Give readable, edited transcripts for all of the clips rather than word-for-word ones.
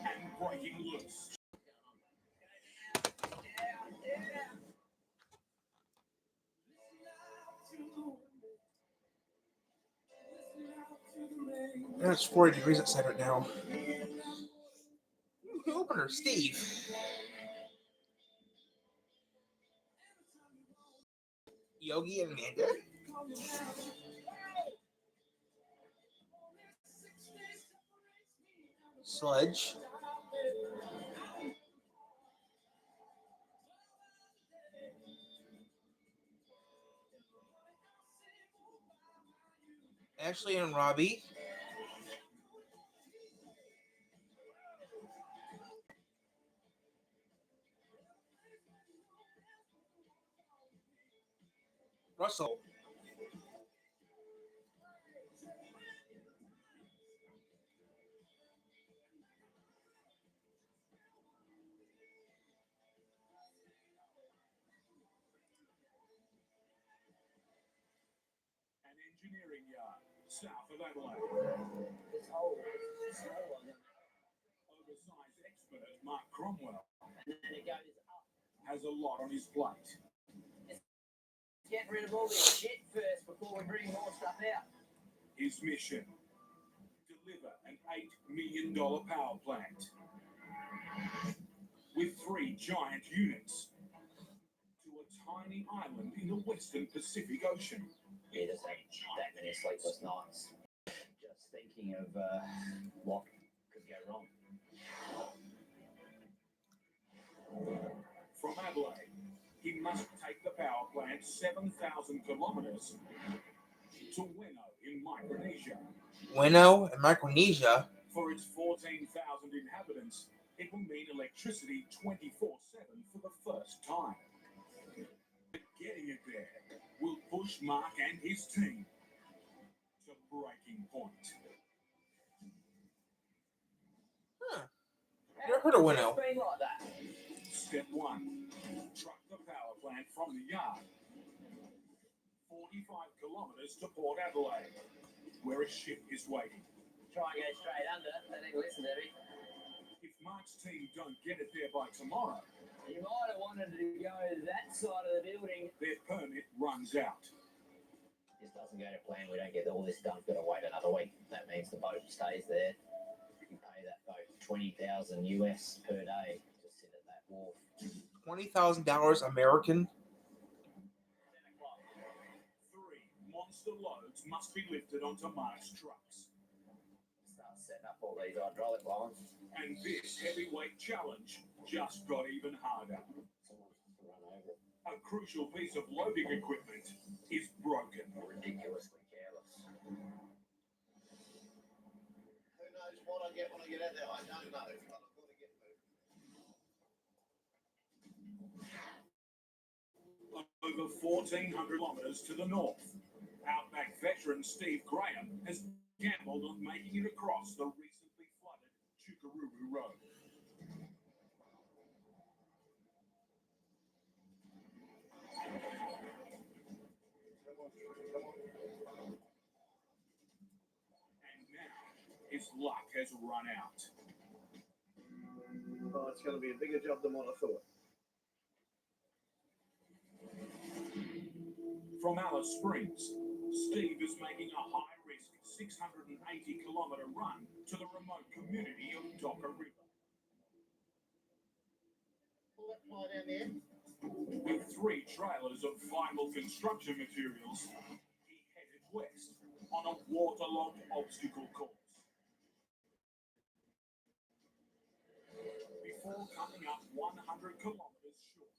And breaking loose. It's 40 degrees outside right now. Opener, Steve. Yogi and Amanda. Sludge. Ashley and Robbie. Russell. An engineering yard south of Adelaide. Oversized expert Mark Cromwell has a lot on his plate. Get rid of all this shit first before we bring more stuff out. His mission: deliver an $8 million power plant with 3 giant units to a tiny island in the western Pacific Ocean. Yeah, just had that many sleepless nights. Just thinking of what could go wrong. From Adelaide, he must take the power plant 7,000 kilometres to Weno in Micronesia. Weno and Micronesia. For its 14,000 inhabitants, it will mean electricity 24/7 for the first time. Getting it there will push Mark and his team to breaking point. Never heard of Weno. It's been like that. Step 1. Truck the power plant from the yard 45 kilometres to Port Adelaide, where a ship is waiting. Try and go straight under. They didn't listen to me. If Mark's team don't get it there by tomorrow, You might have wanted to go to that side of the building. their permit runs out. This doesn't go to plan. We don't get all this done. Got to wait another week. That means the boat stays there. You pay that boat $20,000 US per day to sit at that wharf. $20,000 American. 10 o'clock. 3 monster loads must be lifted onto Mark's trucks. Start setting up all these hydraulic lines. And this heavyweight challenge just got even harder. Someone has to run over it. A crucial piece of loading equipment is broken. Ridiculously careless. Who knows what I get when I get out there? I don't know, but I've got to get moving. Over 1,400 kilometres to the north, Outback veteran Steve Graham has gambled on making it across the recently flooded Chukaruru Road. And now his luck has run out. Oh, it's going to be a bigger job than what I thought. From Alice Springs, Steve is making a high-risk 680-kilometre run to the remote community of Docker River. Pull that fly down there. With 3 trailers of vital construction materials, he headed west on a waterlogged obstacle course. Before coming up 100 kilometres short.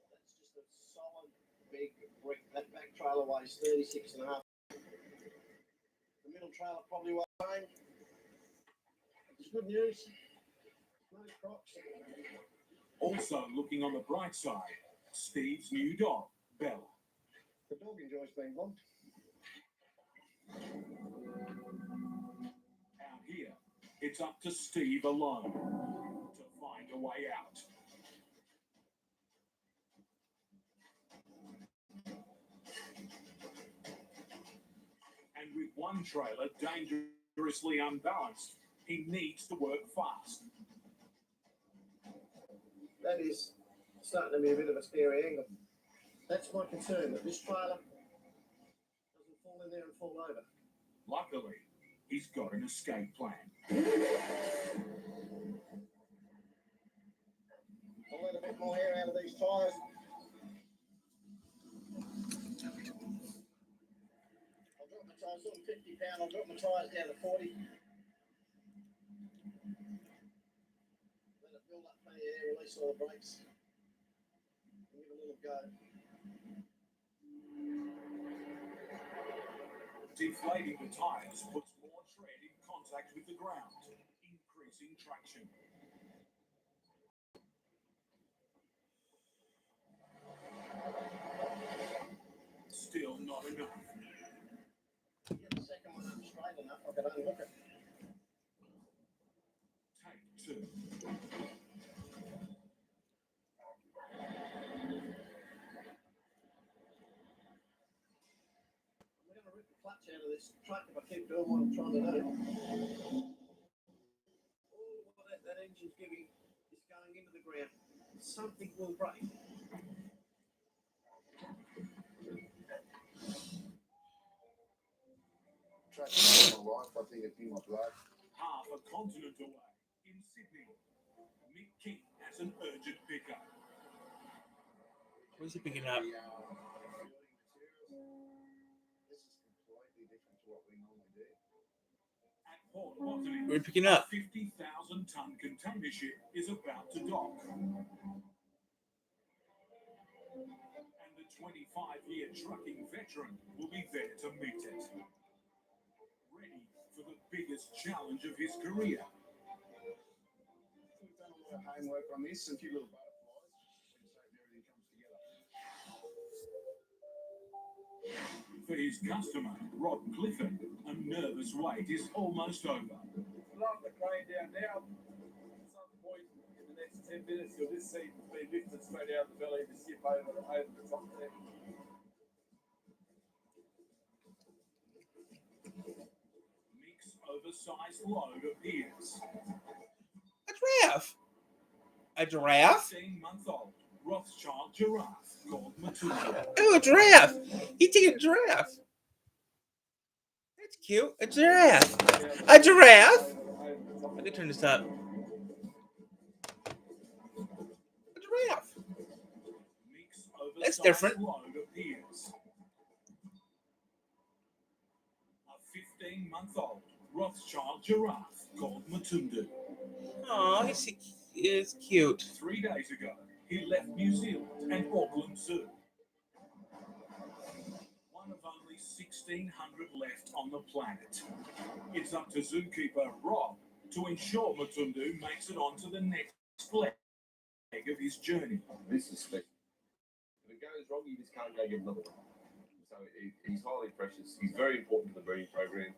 That's just a solid big brick. That back trailer weighs 36 and a half. The middle trailer probably weighs the same. It's good news. No crocs. Also looking on the bright side, Steve's new dog, Bella. The dog enjoys being honked. Out here, it's up to Steve alone to find a way out. And with one trailer dangerously unbalanced, he needs to work fast. That is starting to be a bit of a scary angle. That's my concern, that this trailer doesn't fall in there and fall over. Luckily, he's got an escape plan. I'll let a bit more air out of these tyres. I'll drop my tyres, sort of 50 pound, I'll drop my tyres down to 40. Let it build up plenty of air, release all the brakes. And give it a little go. Deflating the tyres puts more tread in contact with the ground, increasing traction. Still not enough. Get the second one up straight enough, I can unhook it. Take two. I'm going to rip the clutch out of this truck if I keep doing what I'm trying to do. All what that engine's giving is going into the ground. Something will break. Track my life, I think it's in my blood. Half a continent away, in Sydney, Mick King has an urgent pickup. What is he picking up? This is completely different to what we normally do. At Port Botany, What are you picking up? a 50,000-ton container ship is about to dock. And the 25-year trucking veteran will be there to meet it. Ready for the biggest challenge of his career. We've done a lot of homework on this, and a few little butterflies. Let's hope everything comes together. For his customer, Rod Clifford, a nervous wait is almost over. Lock the crane down now. At some point in the next 10 minutes, you'll just see it be lifted straight out of the belly of the ship over the top of it. Mick's oversized load appears. A giraffe. A giraffe? 15-month-old Rothschild giraffe called Matilda. Oh, a giraffe. He took a giraffe. That's cute. A giraffe. A giraffe? I can turn this up. A giraffe. Mick's That's oversized different. load appears. A 15-month-old Rothschild giraffe called Matundu. Oh, he's cute. 3 days ago, he left New Zealand and Auckland Zoo. One of only 1,600 left on the planet. It's up to zookeeper Rob to ensure Matundu makes it onto the next leg of his journey. This is special. If it goes wrong, you just can't go get another one. So he's highly precious. He's very important to the breeding program.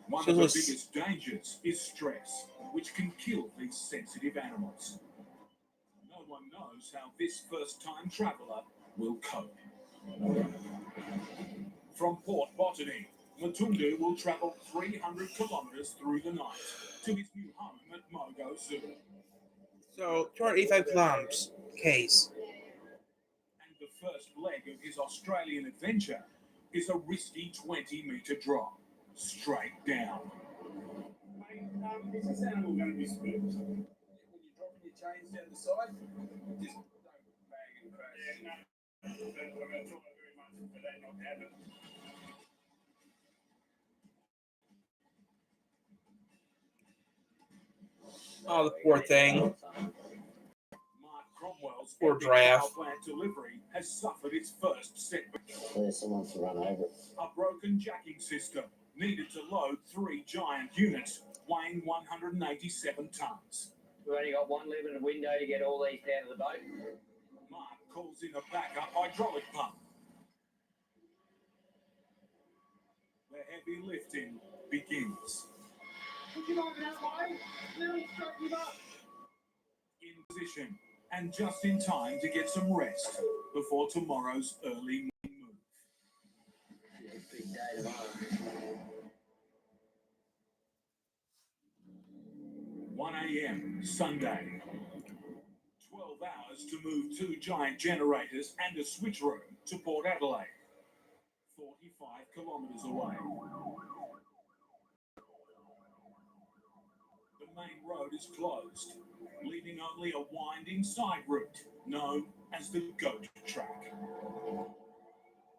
One So of the this- biggest dangers is stress, which can kill these sensitive animals. No one knows how this first-time traveller will cope. From Port Botany, Matundu will travel 300 kilometres through the night to his new home at Mogo Zoo. So, 285 kilometers. Case. And the first leg of his Australian adventure is a risky 20-metre drop, straight down. Is this animal going to be spooked? When you're dropping your chains down the side, just don't bang and crash. Yeah, no. I'm going to try very much for that not to happen. Oh, the poor thing. Mark Cromwell's Poor epic giraffe. power plant delivery has suffered its first setback. There's someone to run over it. A broken jacking system needed to load 3 giant units weighing 187 tons. We've only got one limited window to get all these down to the boat. Mark calls in a backup hydraulic pump. The heavy lifting begins. Would you like that way? Now stop him up. In position and just in time to get some rest before tomorrow's early morning move. Big day tomorrow. 1 a.m. Sunday. 12 hours to move 2 giant generators and a switch room to Port Adelaide, 45 kilometres away. The main road is closed, leaving only a winding side route known as the goat track.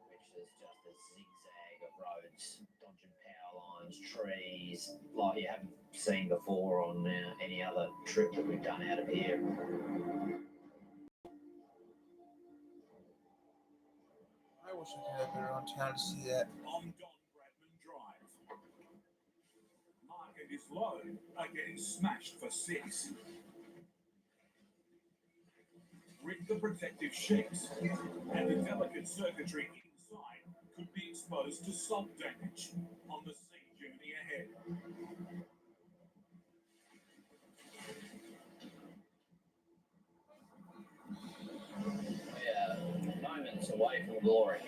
Which is just a zigzag of roads, dodging power lines, trees, like you haven't seen before on any other trip that we've done out of here. I wish I could have been around town to see that. On Don Bradman Drive. Mark and his load are getting smashed for 6. Rip the protective sheets, and the delicate circuitry inside could be exposed to salt damage on the sea journey ahead. We are moments away from glory.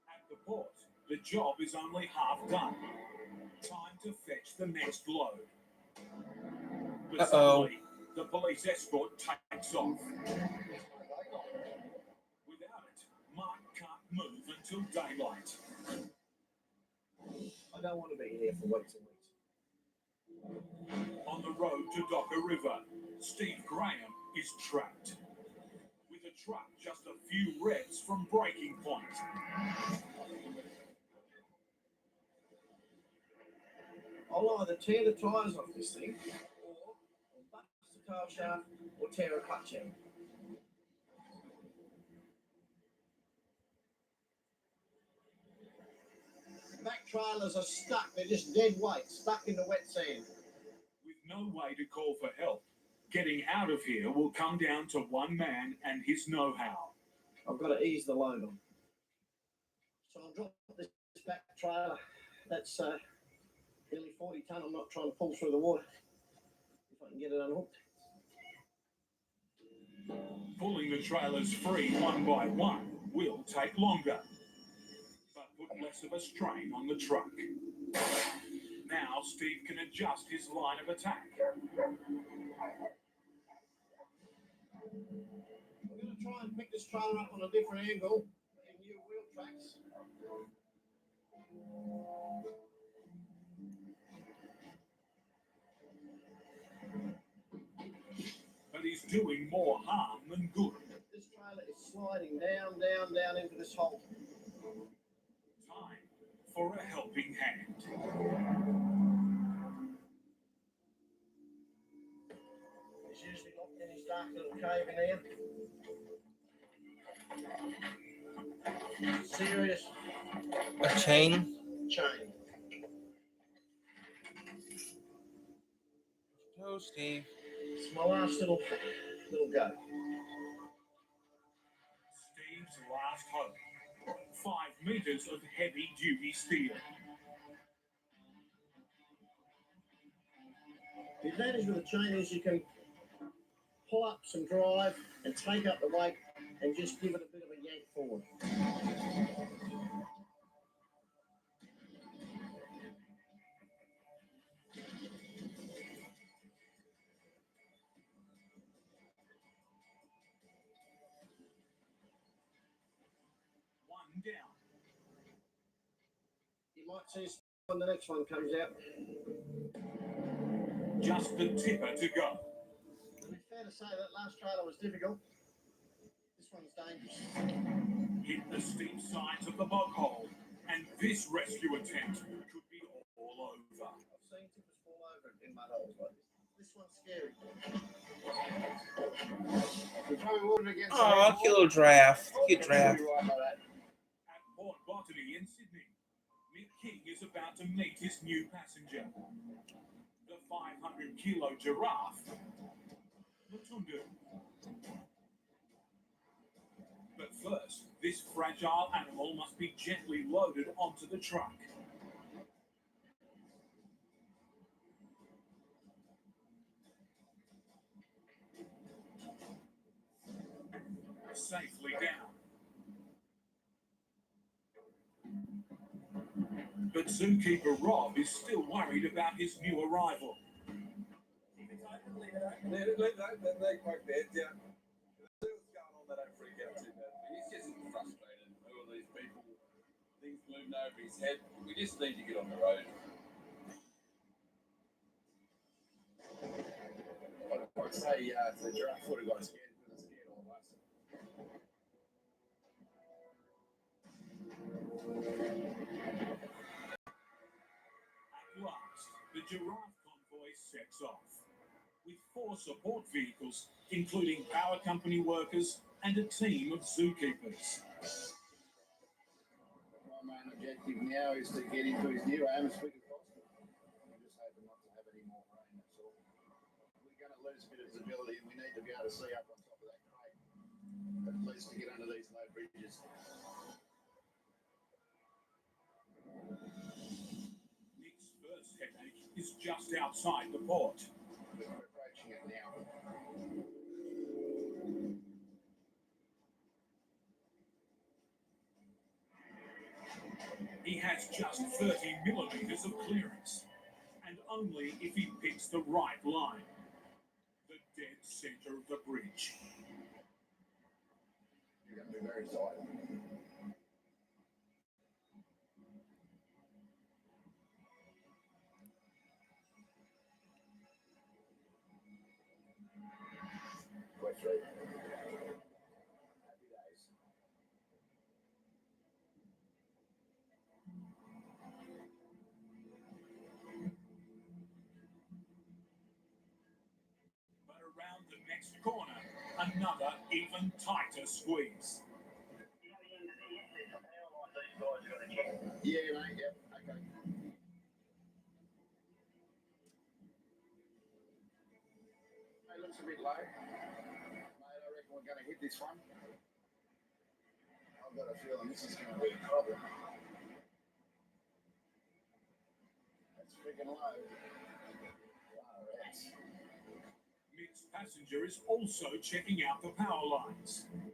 At the port, the job is only half done. Time to fetch the next load. But suddenly, the police escort takes off. Without it, Mark can't move until daylight. I don't want to be here for weeks and weeks. On the road to Docker River, Steve Graham is trapped. With a truck just a few revs from breaking point. I'll either tear the tyres off this thing, or I'll bust the tail shaft, or tear a clutch out. Back trailers are stuck, they're just dead weight, stuck in the wet sand. With no way to call for help, getting out of here will come down to one man and his know-how. I've got to ease the load on. So I'll drop this back trailer. That's nearly 40 tonne. I'm not trying to pull through the water. If I can get it unhooked. Pulling the trailers free one by one will take longer, but put less of a strain on the truck. Now Steve can adjust his line of attack. I'm going to try and pick this trailer up on a different angle in new wheel tracks. But he's doing more harm than good. This trailer is sliding down, down, down into this hole. Time for a helping hand. It's usually locked in his dark little cave in here. Serious A chain. chain. Go, Steve. It's my last little go. Steve's last hope. 5 meters of heavy-duty steel. The advantage with a chain is you can pull up some drive and take up the weight and just give it a bit of a yank forward. One down. You might see us when the next one comes out. Just the tipper to go. And it's fair to say that last trailer was difficult. This one's dangerous. Hit the steep sides of the bog hole, and this rescue attempt could be all over. I've seen tippers fall over in mud holes like this. This one's scary. We're throwing water against Oh, killer giraffe. Cute giraffe. At Port Botany in Sydney, Nick King is about to meet his new passenger, the 500-kilo giraffe, Matundu. First, this fragile animal must be gently loaded onto the truck. Safely down. But zookeeper Rob is still worried about his new arrival. Leave it open, they poke their heads out. See what's going on, they don't freak out too bad. He's just frustrated. All these people, things moving over his head. We just need to get on the road. I'd say the giraffe would have got scared because it scared all of us. At last, the giraffe convoy sets off, with 4 support vehicles, including power company workers and a team of zookeepers. My main objective now is to get into his new home as quick as possible. I'm just hoping not to have any more rain, that's all. We're going to lose a bit of visibility and we need to be able to see up on top of that crate, at least to get under these low bridges. Nick's first headache is just outside the port. We're approaching it now. He has just 30 millimeters of clearance, and only if he picks the right line. The dead center of the bridge. You're going to be very tight. We're through. Happy days. But around the next corner, another even tighter squeeze. Yeah, mate, yep, okay. It looks a bit low. Mate, I reckon we're going to hit this one. I've got a feeling this is going to be a problem. That's freaking low. Wow, that's... Mick's passenger is also checking out the power lines. And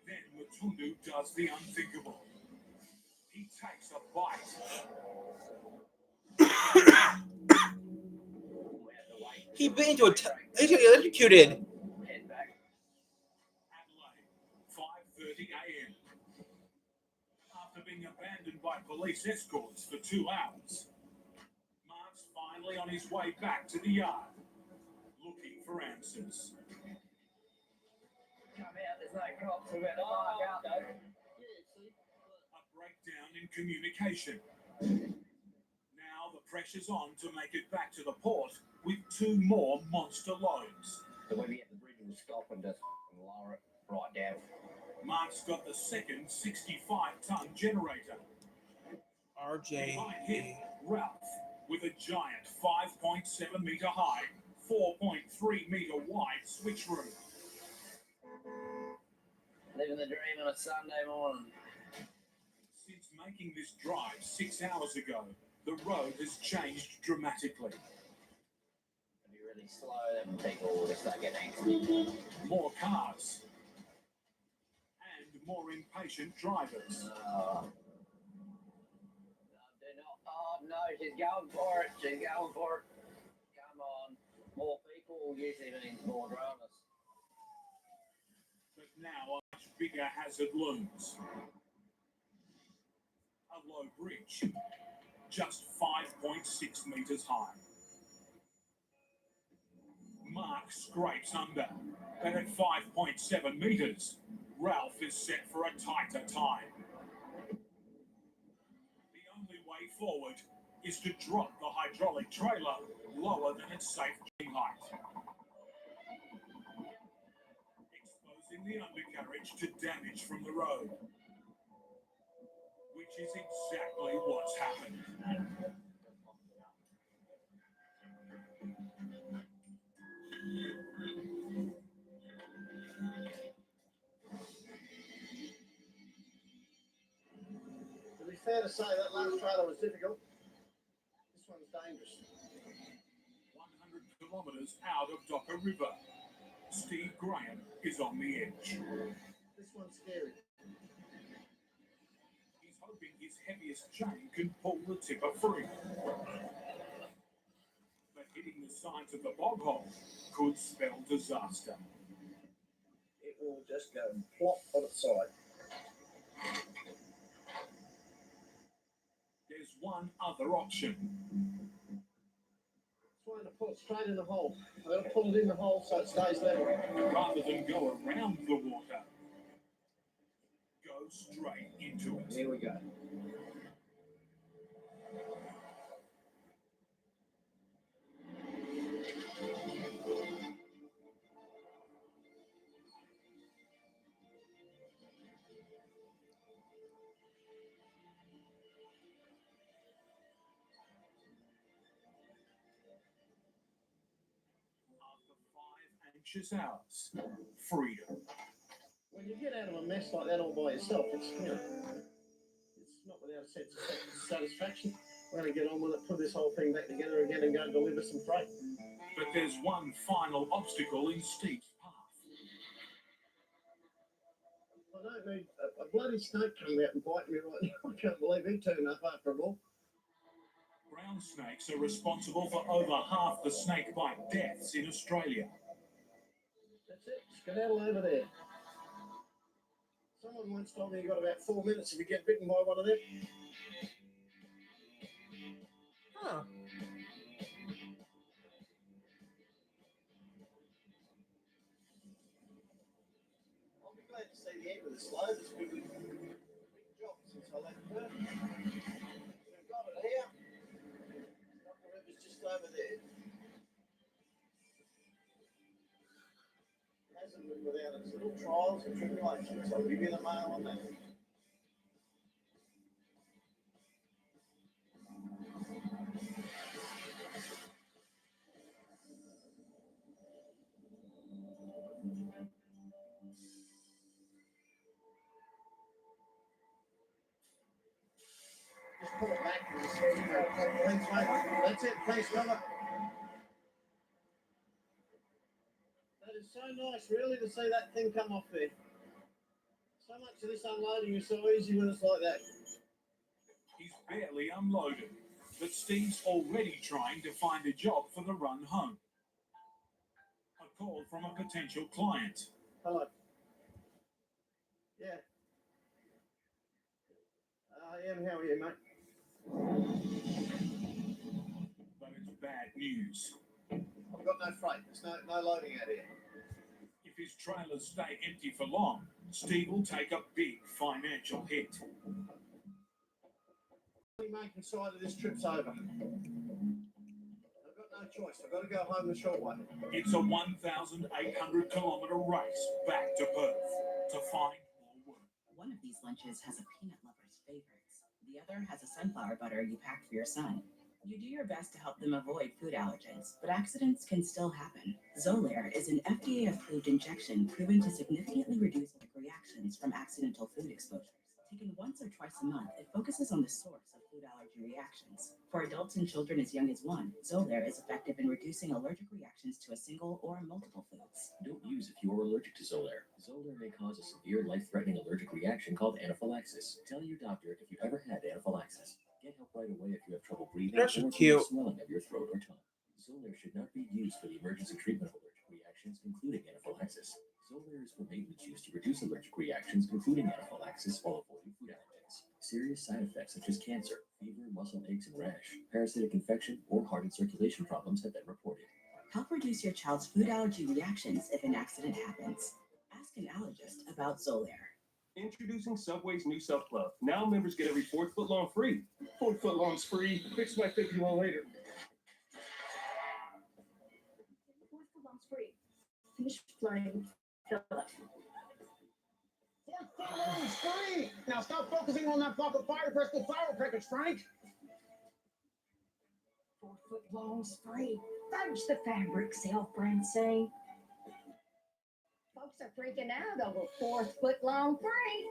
then Matundu does the unthinkable. He takes a bite. He been into he's gonna get electrocuted. Head back. Adelaide, 5:30 a.m. After being abandoned by police escorts for 2 hours, Mark's finally on his way back to the yard, looking for answers. Come out, there's no cops. We're about to park out though. A breakdown in communication. Now the pressure's on to make it back to the port with 2 more monster loads. So when we get the bridge, we'll stop and just lower it right down. Mark's got the second 65-ton generator. RJ. Behind him, Ralph, with a giant 5.7 meter high, 4.3 meter wide switch room. Living the dream on a Sunday morning. Since making this drive 6 hours ago, the road has changed dramatically. If you really slow, then people will just start getting angry. More cars. And more impatient drivers. No, do not. Oh no, she's going for it. She's going for it. Come on. More people usually means more dramas. But now a much bigger hazard looms. A low bridge, just 5.6 meters high. Mark scrapes under, but at 5.7 meters, Ralph is set for a tighter time. The only way forward is to drop the hydraulic trailer lower than its safe height, exposing the undercarriage to damage from the road, which is exactly what's happened. fair to say that last trailer was difficult. This one's dangerous. 100 kilometres out of Docker River. Steve Graham is on the edge. This one's scary. He's hoping his heaviest chain can pull the tipper free. But hitting the sides of the bog hole could spell disaster. It will just go plop on its side. There's one other option. Trying to pull it straight in the hole. I've got to pull it in the hole so it stays level. Rather than go around the water, go straight into it. Here we go. After 5 anxious hours, freedom. When you get out of a mess like that all by yourself, it's not without a sense of satisfaction. We're going to get on with it, put this whole thing back together again and go and deliver some freight. But there's one final obstacle in Steve's path. I don't need a bloody snake coming out and biting me right now. I can't believe he turned up after all. Ground snakes are responsible for over half the snake bite deaths in Australia. That's it. Skedaddle over there. Someone once told me you got about 4 minutes if you get bitten by one of them. Huh. I'll be glad to see the end of this load. It's been a big job since I left Perth. We've got it here. The river's just over there. Hasn't been without its little trials and tribulations. I'll give you the mail on that. Just pull it back and just thanks, mate. That's it, thanks, fella. That is so nice, really, to see that thing come off there. So much of this unloading is so easy when it's like that. He's barely unloaded, but Steve's already trying to find a job for the run home. A call from a potential client. Hello. Yeah. Ian, how are you, mate? But it's bad news. I've got no freight. There's no loading out here. If his trailers stay empty for long, Steve will take a big financial hit. The making side of this trip's over. I've got no choice. I've got to go home the short way. It's a 1,800 kilometre race back to Perth to find more work. One of these lunches has a peanut lover's favorites. The other has a sunflower butter you packed for your son. You do your best to help them avoid food allergens, but accidents can still happen. Xolair is an FDA-approved injection proven to significantly reduce allergic reactions from accidental food exposures. Taken once or twice a month, it focuses on the source of food allergy reactions. For adults and children as young as 1, Xolair is effective in reducing allergic reactions to a single or multiple foods. Don't use if you are allergic to Xolair. Xolair may cause a severe, life-threatening allergic reaction called anaphylaxis. Tell your doctor if you ever had anaphylaxis. Get help right away if you have trouble breathing That's or cute. swelling of your throat or tongue. Xolair should not be used for the emergency treatment of allergic reactions, including anaphylaxis. Xolair is for maintenance use to reduce allergic reactions, including anaphylaxis, while avoiding food allergens. Serious side effects such as cancer, fever, muscle aches and rash, parasitic infection, or heart and circulation problems have been reported. Help reduce your child's food allergy reactions if an accident happens. Ask an allergist about Xolair. Introducing Subway's new Sub Club. Now members get every 4 foot long free. 4 foot long's free. Fix my 51 later. 4 foot long's free. Finish flying. Fill it. 4 foot long's free. Now stop focusing on that block of fire-breasted firecrackers, Frank. 4 foot long's free. Fudge the fabric sale, Francine. Folks are freaking out over 4 foot long free.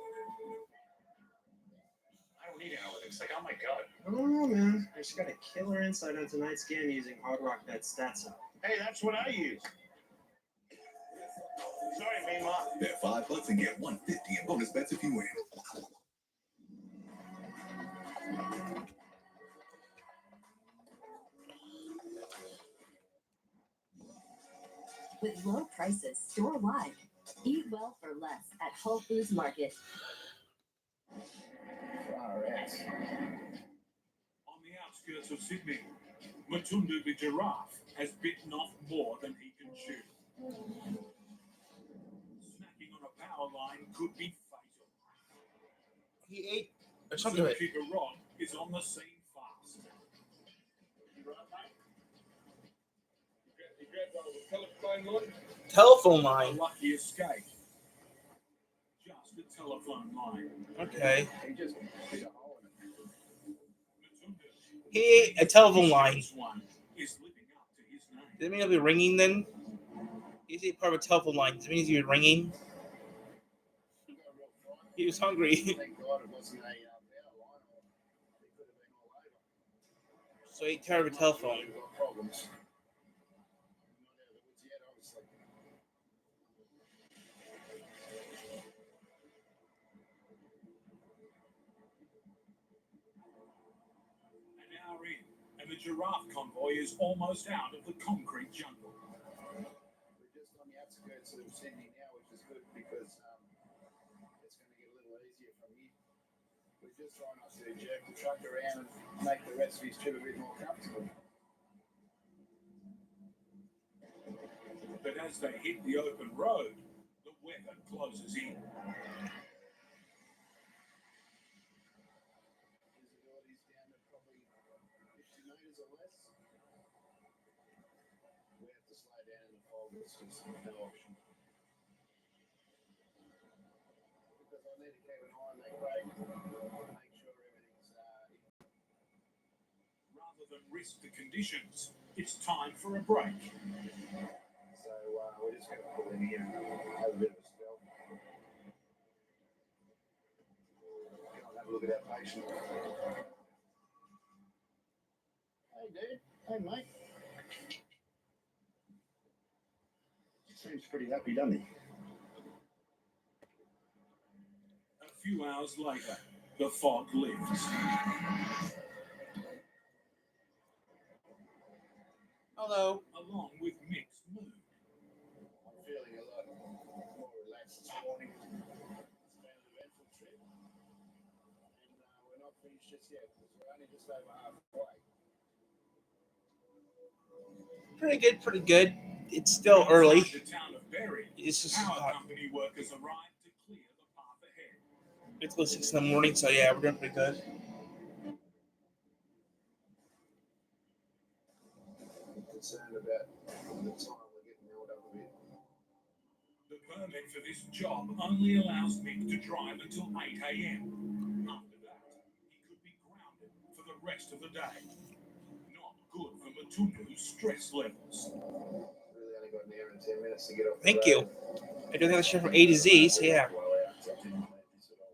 I don't 8 analytics. Like, oh my god. I don't know, man. I just got a killer insight on tonight's game using Hard Rock Bet Stats. Hey, that's what I use. Sorry, Mima. Bet $5 and get $150 in bonus bets if you win. With low prices store-wide. Eat well for less at Whole Foods Market. On the outskirts of Sydney, Matundu the giraffe has bitten off more than he can chew. Snacking on a power line could be fatal. He ate a chunk of it. Kicker Rod is on the scene fast. You grabbed one of the telephone line? Telephone A line. lucky escape. Just a telephone line. Okay. He just bit a hole in it. Matundu, He ate a telephone line. this one is living up to his name. Does it mean he'll be ringing then? He's ate part of a telephone line. Does it mean he's ringing? He was hungry. Thank God it wasn't a power line, or he could have been all over. So he ate part of a telephone. We've got problems. Not out of the woods yet, obviously. An hour in, and the giraffe convoy is almost out of the concrete jungle. We're just on the outskirts of Sydney now, which is good because it's going to get a little easier from here. We're just trying not to jerk the truck around and make the rest of his trip a bit more comfortable. But as they hit the open road, the weather closes in. Visibility's down to probably 50 metres or less. We have to slow down in the fog, it's just no option. Because I need to keep an eye on that brake, make sure everything's Rather than risk the conditions, it's time for a break. so we're just going to pull in here and have a bit of a spell. Have a look at that patient. Hey, dude. Hey, mate. Seems pretty happy, doesn't he? A few hours later, the fog lifts. Hello. Along with mixed mood. I'm feeling a lot more relaxed this morning. It's been an eventful trip, and we're not finished just yet. We're only just over halfway. Pretty good, pretty good. It's still early. Outside the town of Berry, It's just power company workers arrived to clear the path ahead. it's about 6 in the morning, so yeah, we're doing pretty good. I'm concerned about the time we're getting held up a bit. The permit for this job only allows Mick to drive until 8 a.m. After that, he could be grounded for the rest of the day. Not good for Matundu's stress levels. Really only got an hour and 10 minutes to get off the Thank road. you. I do have a shift from A to Z, so yeah. Well, I didn't plan this at all.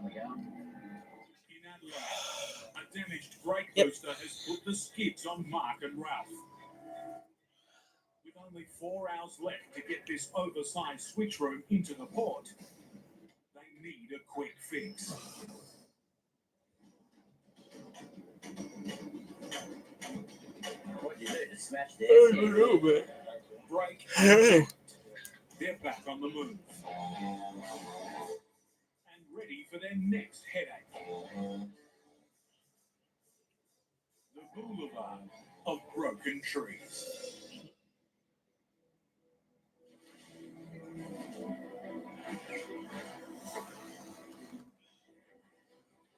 We go. In Adelaide, a damaged brake Yep. booster has put the skids on Mark and Ralph. With only 4 hours left to get this oversized switch room into the port, they need a quick fix. What'd you do? Just smash the SUV? bit. Brake. They're back on the move. And ready for their next headache. The Boulevard of Broken Trees.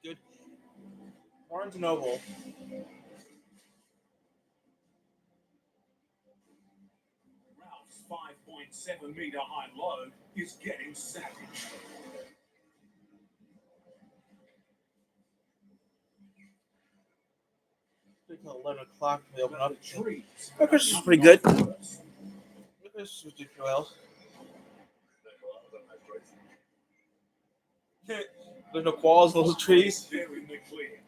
Good. Barnes and Noble. Ralph's 5.7 meter high load is getting savage. Until 11 o'clock we open up. The trees My Christmas was are pretty not good. worse. My Christmas was doing well. There's no qualls on those trees. They're in the clear.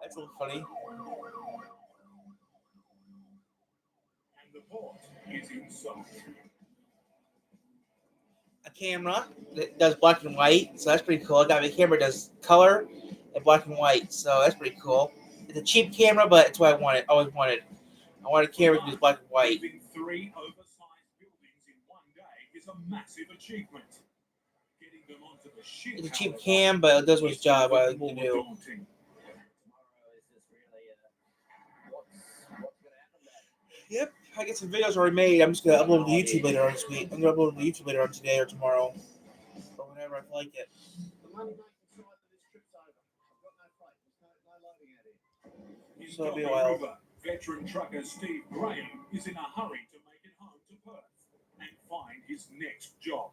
That's a little funny. And the port is inside. A camera that does black and white, so that's pretty cool. I got my camera that does color and black and white, so that's pretty cool. It's a cheap camera, but it's what I wanted. Always wanted. I wanted a camera that does black and white. Building 3 oversized buildings in one day is a massive achievement. Getting them onto the ship, It's a cheap however, cam, but it does what its is job. What I even can more do. daunting. Tomorrow is just really what's going to happen there. Yep, I get some videos already made. I'm just gonna upload them to YouTube later on this week. I'm gonna upload them to YouTube later on today or tomorrow, or whenever I feel like it. The money making side of this trip's over. I've got no freight. There's no loading out here. In So it'll be a Goulburn while. River, veteran trucker Steve Graham is in a hurry to make it home to Perth and find his next job.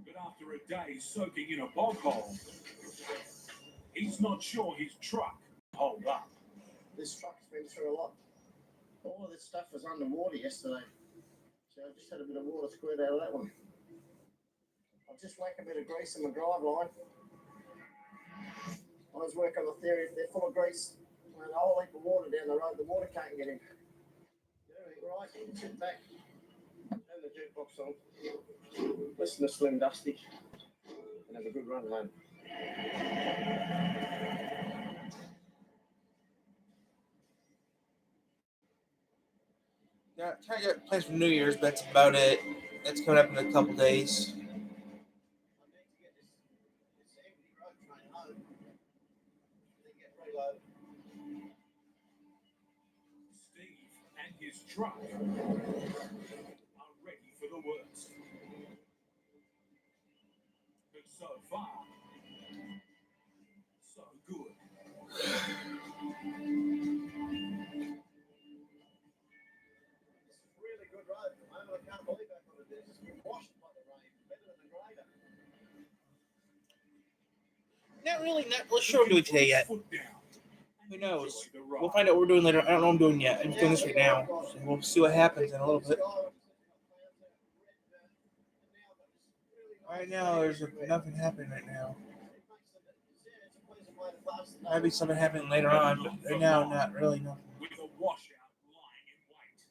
But after a day soaking in a bog hole, he's not sure his truck will hold up. This truck's been through a lot. All of this stuff was underwater yesterday. So I just had a bit of water squirted out of that one. I'll just whack a bit of grease in my drive line. I was working on the theory if they're full of grease and a whole heap of water down the road, the water can't get in. Right, sit back. Turn the jukebox on. Listen to Slim Dusty. And have a good run home. Yeah, trying to get plans for New Year's, but that's about it. That's coming up in a couple days. I need to get this empty road train home. Then get reloaded. Steve and his truck are ready for the worst. But so far, so good. This is a really good road at the moment. I can't believe how good it is. It's been washed by the rain. Better than the grader. Not really sure what we're doing today yet. Foot down and Who knows? enjoy the ride. We'll find out what we're doing later. I don't know what I'm doing yet. I'm just doing this right now. So we'll see what happens in a little bit. Right now, there's nothing happening right now. Might be something happening later on, but right now, not really nothing. With a washout lying in wait.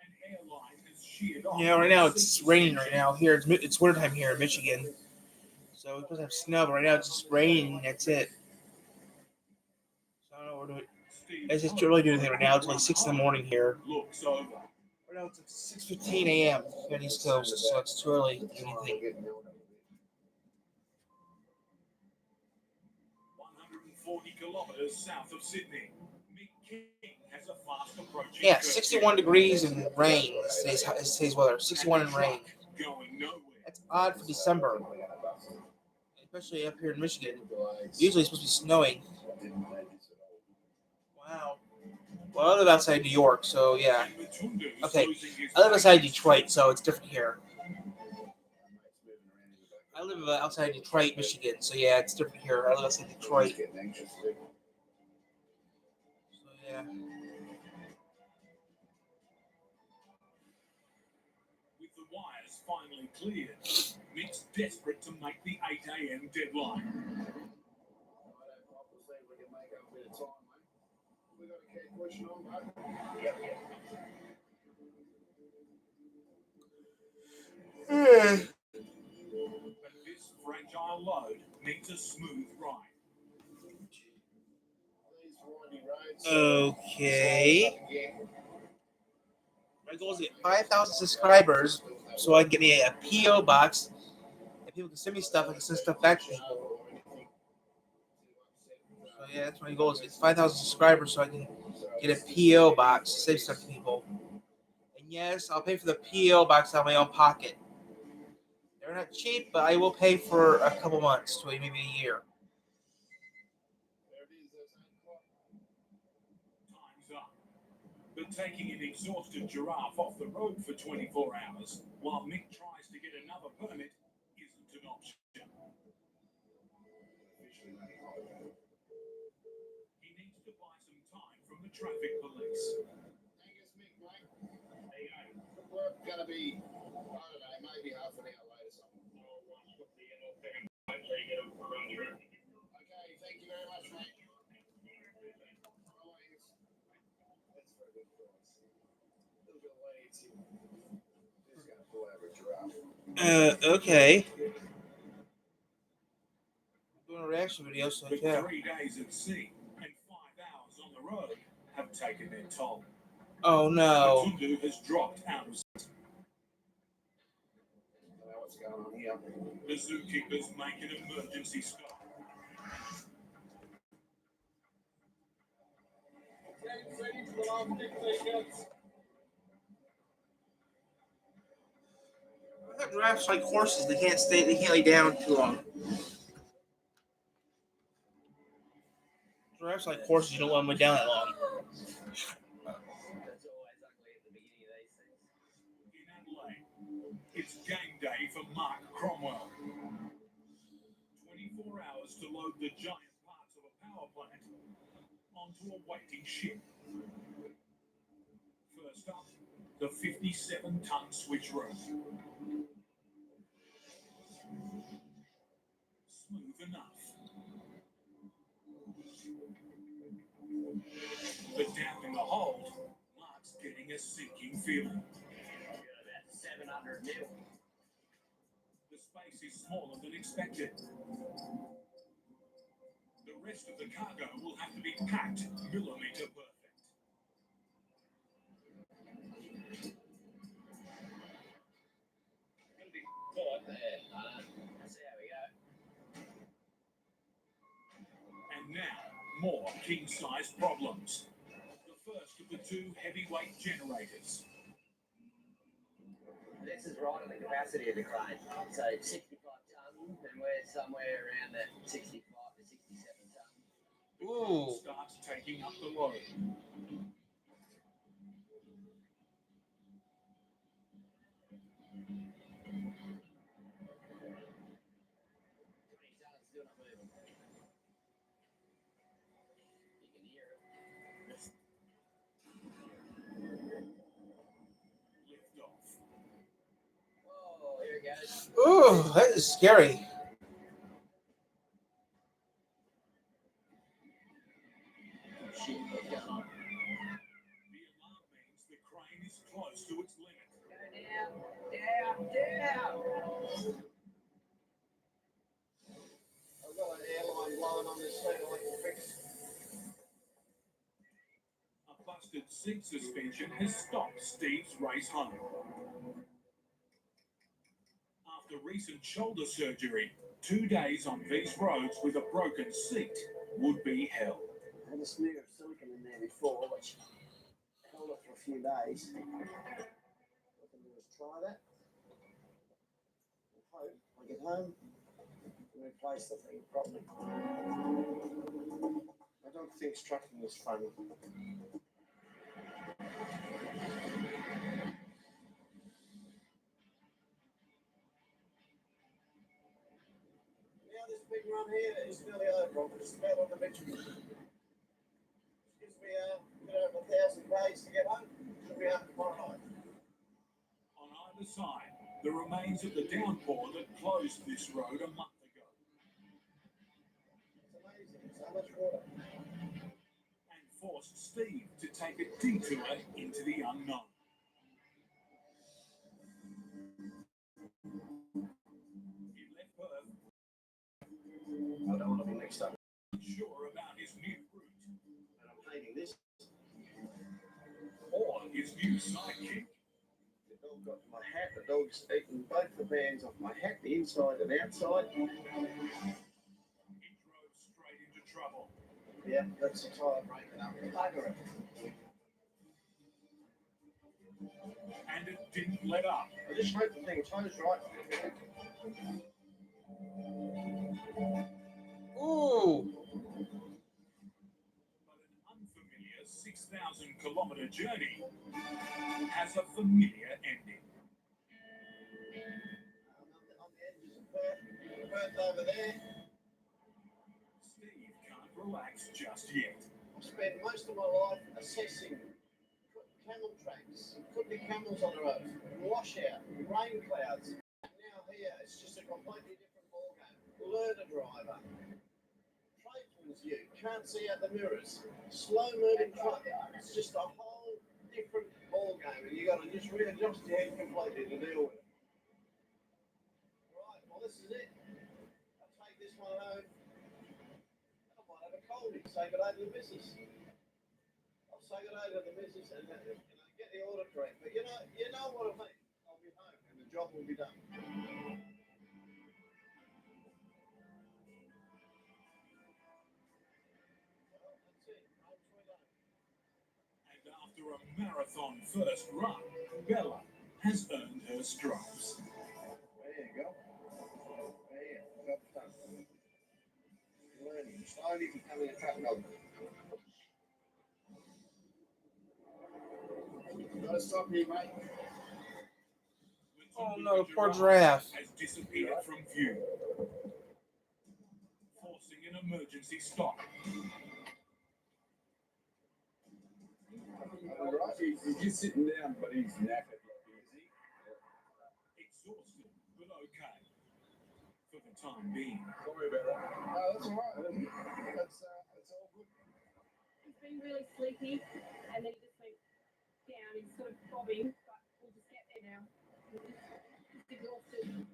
An airline has sheared off. Yeah, right now it's raining right now here. It's wintertime here in Michigan. So we're supposed to have snow, but right now it's just raining. That's it. So I don't know what we're doing. It's just really doing anything right now. It's only 6 in the morning here. Looks over. Right now it's 6:15 a.m. here on the East Coast, so it's too early to do anything. 140 kilometers south of Sydney. Mick King has a fast approaching. Yeah, curve. 61 degrees and rain. Today's weather. 61 and rain. Going nowhere. That's odd for December, especially up here in Michigan. Usually it's supposed to be snowing. Wow. Well, I live outside New York, so yeah. Okay, I live outside Detroit, so it's different here. I live outside Detroit, Michigan, so yeah, it's different here. I live outside Detroit. So yeah. With the wires finally cleared, Mick's desperate to make the 8 a.m. deadline. But this fragile load needs a smooth ride. Okay. My goal is to get 5,000 subscribers so I can get me a P.O. box and people can send me stuff. I can send stuff back to people. So yeah, that's my goal is to get 5,000 subscribers so I can get a P.O. box to send stuff to people. And yes, I'll pay for the P.O. box out of my own pocket. They're not cheap, but I will pay for a couple months to maybe a year. Time's up. But taking an exhausted giraffe off the road for 24 hours while Mick tries to get another permit isn't an option. He needs to buy some time from the traffic police. Angus Mick, mate. There you go. Good work. Gonna be, I don't know, maybe half an hour later something. Okay, thank you very much, mate. That's very good price. Little bit of leniency. This is gonna pull over a giraffe. Okay. Doing a reaction video, so But yeah. 3 days at sea and 5 hours on the road have taken their toll. Oh no. Tundu has dropped out of sight. I don't know what's going on here. The zookeepers make an emergency stop. Giraffes like horses. They can't stay. They can't lay down too long. Giraffes like horses. You don't want them lay down that long. That's always ugly at the beginning of these things. In Adelaide, it's game day for Mark Cromwell. 24 hours to load the giant parts of a power plant onto a waiting ship. First up, the 57-ton switcheroo. Smooth enough. But down in the hold, Mark's getting a sinking feeling. About 700 mil. The space is smaller than expected. The rest of the cargo will have to be packed millimeter perfect. Gonna be caught there. Let's see how we go. And now, more king-size problems. The first of the 2 heavyweight generators. This is right on the capacity of the crane. So 65 tons, and we're somewhere around that 65 to 67 tons. Ooh. Starts taking up the load. 20 tons still not moving. You can hear it. Lift off. Oh, here it goes. Ooh, that is scary. Shit, what's going on? The alarm means the crane is close to its limit. Go down, down, down. I've got an airline blowing on this thing I can fix. A busted seat suspension has stopped Steve's race home. After recent shoulder surgery, 2 days on these roads with a broken seat would be hell. I had a smear of silicon in there before, which held it for a few days. What I can do is try that. And hope I get home and replace the thing properly. I don't think trucking is funny. Now this big run here is nearly over. I'm just about on the victory. Gives me a bit over 1,000 days to get home. Should be out tomorrow night. On either side, the remains of the downpour that closed this road a month ago. It's amazing. So much water. And forced Steve to take a detour into the unknown. He left Perth I don't want to be mixed up. unsure about his new route And I'm hating this. or his new sidekick. The dog got my hat. The dog's eaten both the bands off my hat, the inside and outside. He drove straight into trouble. Yeah, that's the tire breaking up. Bugger it. And it didn't let up. I just hope the thing toes right. Ooh. But an unfamiliar The 6,000-kilometer journey has a familiar ending. On the edges of Perth over there. Steve can't relax just yet. I've spent most of my life assessing camel tracks. Could be camels on the road, washout, rain clouds. Now here, it's just a completely different ballgame. Learner driver, tradesman's view, can't see out the mirrors, slow-moving truck. It's just a whole different ballgame, and you got to just readjust your head completely to deal with it. Right, well, this is it. I'll take this one home. I might have a coldie. Say good day to the missus. I'll say good day to the missus and get the order correct. But you know what I mean. I'll be home and the job will be done. Well, that's it. Home sweet home. And after a marathon first run, Bella has earned her stripes. There you go. There, job's done. Learning, slowly becoming a truck dog. Gotta stop here, mate. Oh no, poor giraffe. Has disappeared from view, forcing an emergency stop. He's just sitting down, but he's knackered. Exhausted, but okay. For the time being. Sorry about that. No, that's all right. That's all good. He's been really sleepy, and then he just went down. He's sort of bobbing, but we'll just get there now. He's exhausted.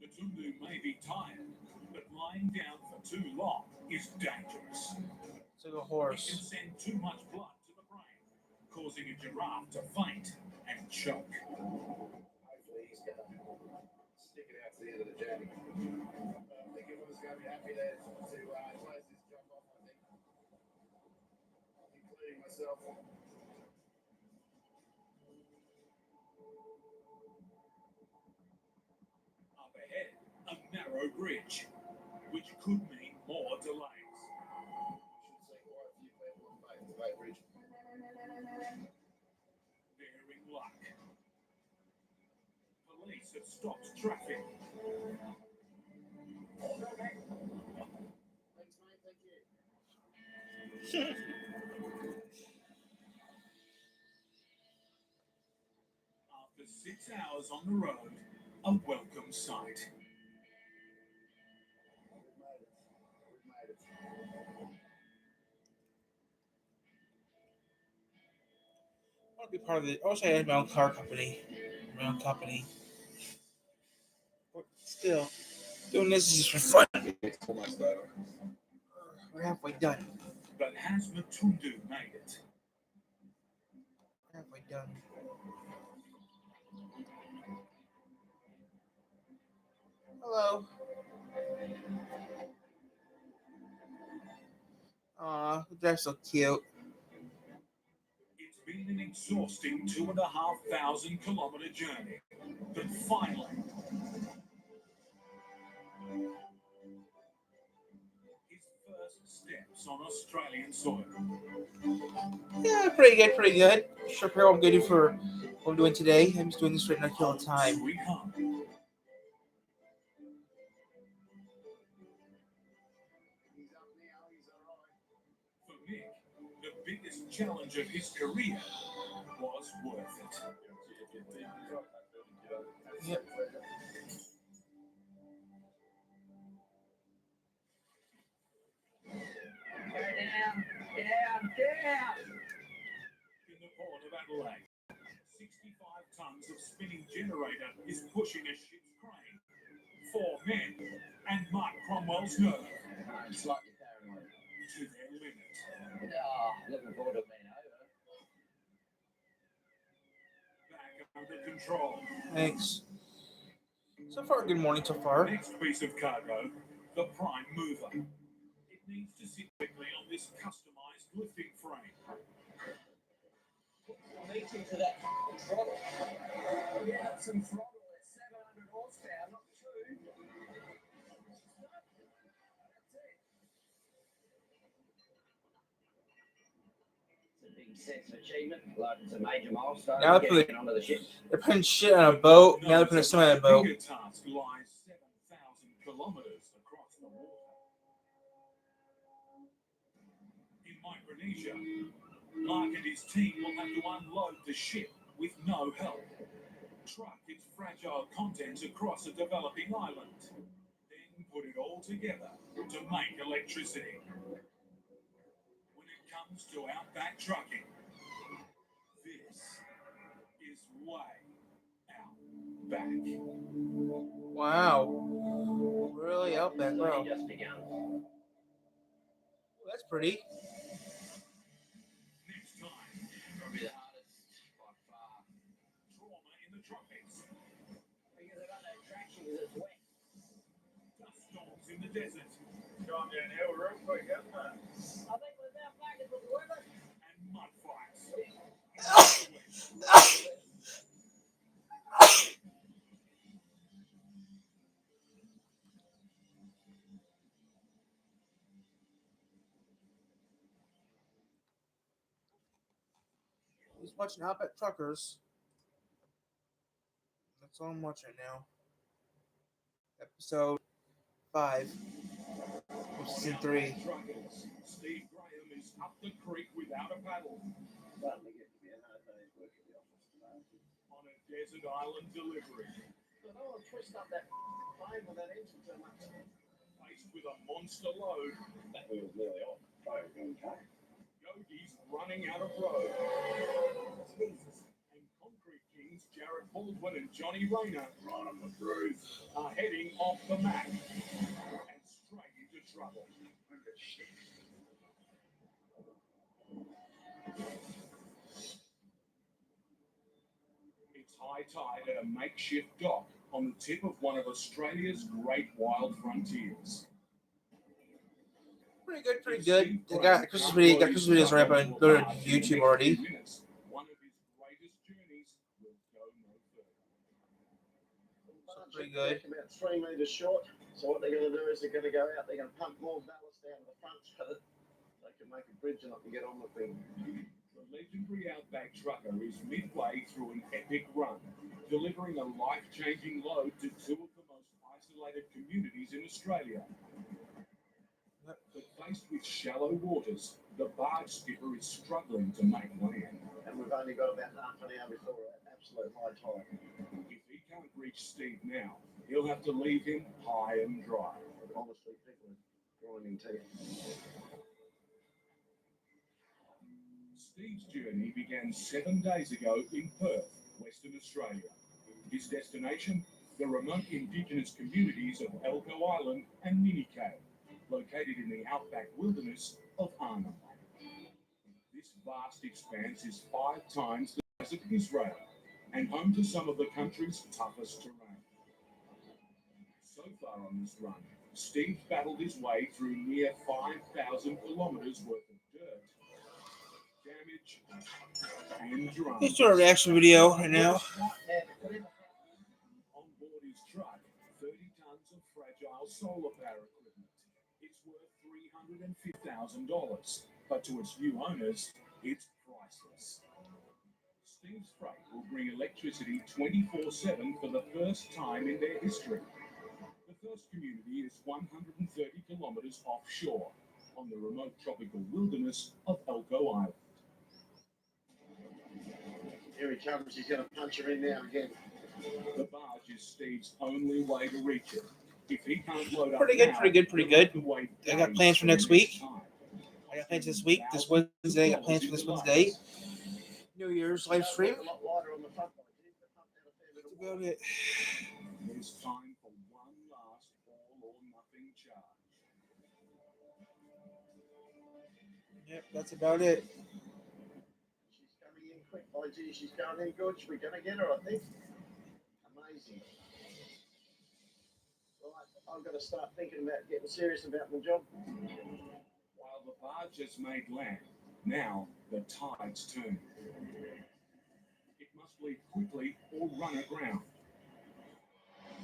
The Tundu may be tired, but lying down for too long is dangerous. It's like a It can horse. send too much blood to the brain, causing a giraffe to faint and choke. Hopefully he's going to stick it out to the end of the journey. I think everyone's going to be happy there to close this job off, I think. Including myself. Up ahead, a narrow bridge, which could mean more delays. Should see quite a few people on Bay Bridge. Bearing luck. Police have stopped traffic. Thanks, mate. Thank you. After 6 hours on the road, a welcome sight. We've made it. We've made it. I want to be part of it. I wish I had my own car company. My own company. But still, doing this is just for fun. It's almost over. We're halfway done. But has Matundu made it? We're halfway done. Hello. Aw, they're so cute. It's been an exhausting 2,500-kilometer journey. But finally, his first steps on Australian soil. Yeah, pretty good, pretty good. Sure, Pearl, I'm good for what I'm doing today. I'm just doing this right now, kill the time. Sweet home. He's up now. He's all right. For Mick, the biggest challenge of his career was worth it. Yep. In the port of Adelaide, 65 tons of spinning generator is pushing a ship's crane. 4 men and Mark Cromwell's nerve I'm slightly paranoid. to their limit. Looking forward to being over. Back under control. Thanks. So far, good morning so far. Next piece of cargo, the prime mover. It needs to sit quickly on this customized lifting frame. Meet into that throttle. Yeah, some throttle at 700 horsepower, not 2. That's it. a big sense of achievement, like it's a major milestone. Now Getting onto the ship. they're putting shit on a boat. Now they're putting something on a boat. bigger task lies 7,000 kilometers across the water. In Micronesia, Mark and his team will have to unload the ship with no help. Truck its fragile contents across a developing island. Then put it all together to make electricity. When it comes to Outback Trucking, this is way Outback. Wow. Really Outback, It's bro. only just begun. That's pretty. Next time, Probably the hardest by far. trauma in the tropics, Because they've got no traction because it's wet. dust storms in the desert, Calm down here, we're real quick, isn't it? I think we're about back into the weather. and mud fights. He's watching Outback Truckers. That's all I'm watching now. Episode 5 of season 3. Truckers. Steve Graham is up the creek without a paddle Starting to get to be a hard day's work at the office today. on a desert island delivery. I don't want to twist up that plane with that engine too much. Faced with a monster load, That wheel's nearly off. Try again, okay? Yogi's running out of road. And Concrete Kings Jared Baldwin and Johnny Rayner Right on the groove. are heading off the map and straight into trouble. Look at shit. It's high tide at a makeshift dock on the tip of one of Australia's great wild frontiers. Pretty good, pretty good. I got Christmas videos right up on YouTube already. One of his greatest journeys will go no further. Pretty good. About 3 metres short. So what they're going to do is they're going to go out. They're going to pump more ballast down the front so that they can make a bridge and I can get on with things. The legendary Outback Trucker is midway through an epic run, delivering a life-changing load to two of the most isolated communities in Australia. But faced with shallow waters, the barge skipper is struggling to make land. And we've only got about half an hour before absolute high tide. If he can't reach Steve now, he'll have to leave him high and dry. Honestly, people are grinding teeth. Steve's journey began 7 days ago in Perth, Western Australia. His destination, the remote Indigenous communities of Elko Island and Minikay, located in the outback wilderness of Arnhem. This vast expanse is 5 times the size of Israel and home to some of the country's toughest terrain. So far on this run, Steve battled his way through near 5,000 kilometers worth of dirt, damage, and drama. He's doing a reaction video right now. On board his truck, 30 tons of fragile solar power equipment. It's worth $350,000, but to its new owners, it's priceless. Steve's freight will bring electricity 24/7 for the first time in their history. The first community is 130 kilometers offshore, on the remote tropical wilderness of Elko Island. Here he comes. He's going to punch her in now again. The barge is Steve's only way to reach it. If he can't load up Pretty good, now, pretty good, pretty he'll have good. to wait I got days plans for the next week. time. I got plans this week, this Wednesday. I got plans for this Wednesday. New Year's live stream. A lot lighter on the front line. He's going to pump down a fair bit of That's about water. it. It's time for one last all or nothing charge. Yep, that's about it. She's coming in quick. By gee, she's going in good. We're going to get her, I think. Amazing. Right, I've got to start thinking about getting serious about my job. While the barge has made land, now the tide's turn. It must leave quickly or run aground.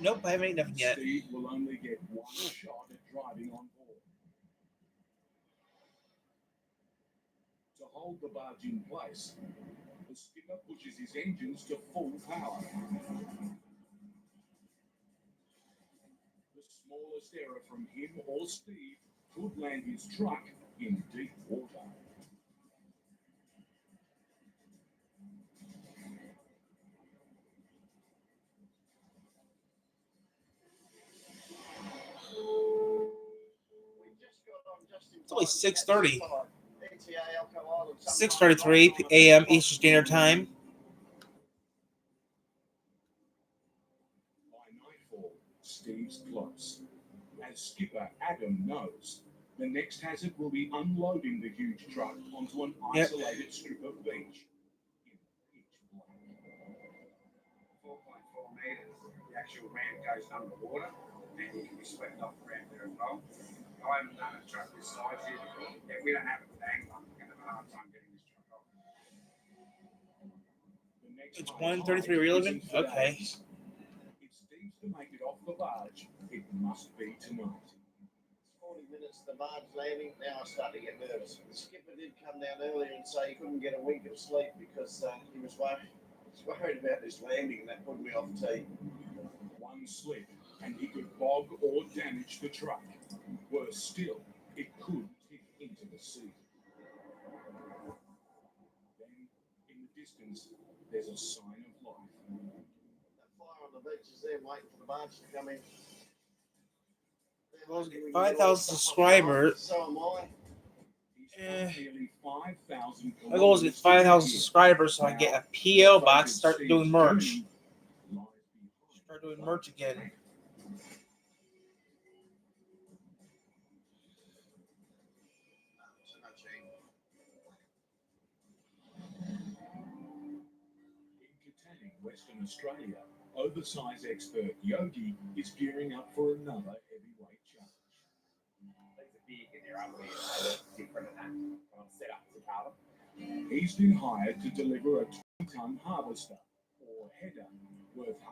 Nope, I haven't eaten nothing yet. Steve will only get one shot at driving on board. hold the barge in place, the skipper pushes his engines to full power. The smallest error from him or Steve could land his truck in deep water. It's only 6:30. 6:33 a.m. Eastern Standard Time. By nightfall, Steve's close. As skipper Adam knows, the next hazard will be unloading the huge truck onto an isolated strip of beach in pitch black. 4.4 metres, the actual ramp goes under the water, and you can be swept off the ramp there as well. I haven't done a truck this size yet. If we don't have a bang, I'm going to have a hard time getting this truck off. It's 1:33 relevant? Okay. If Steve's to make it off the barge, it must be tonight. 40 minutes to the barge landing. Now I start to get nervous. The skipper did come down earlier and say he couldn't get a wink of sleep because he was worried about this landing, and that put me off tee. One slip, and he could bog or damage the truck. Worse still, it could tip into the sea. Then, in the distance, there's a sign of life. That fire on the beach is there waiting for the barge to come in. 5,000 subscribers. So am I. Nearly 5,000 My goal is to get 5,000 subscribers so I can get a PO box, start doing merch. Start doing merch again. Western Australia, oversize expert Yogi is gearing up for another heavyweight challenge. These are big and they're ugly and they look different and that when I'm set up to car them. He's been hired to deliver a 20-ton harvester or header worth $500,000.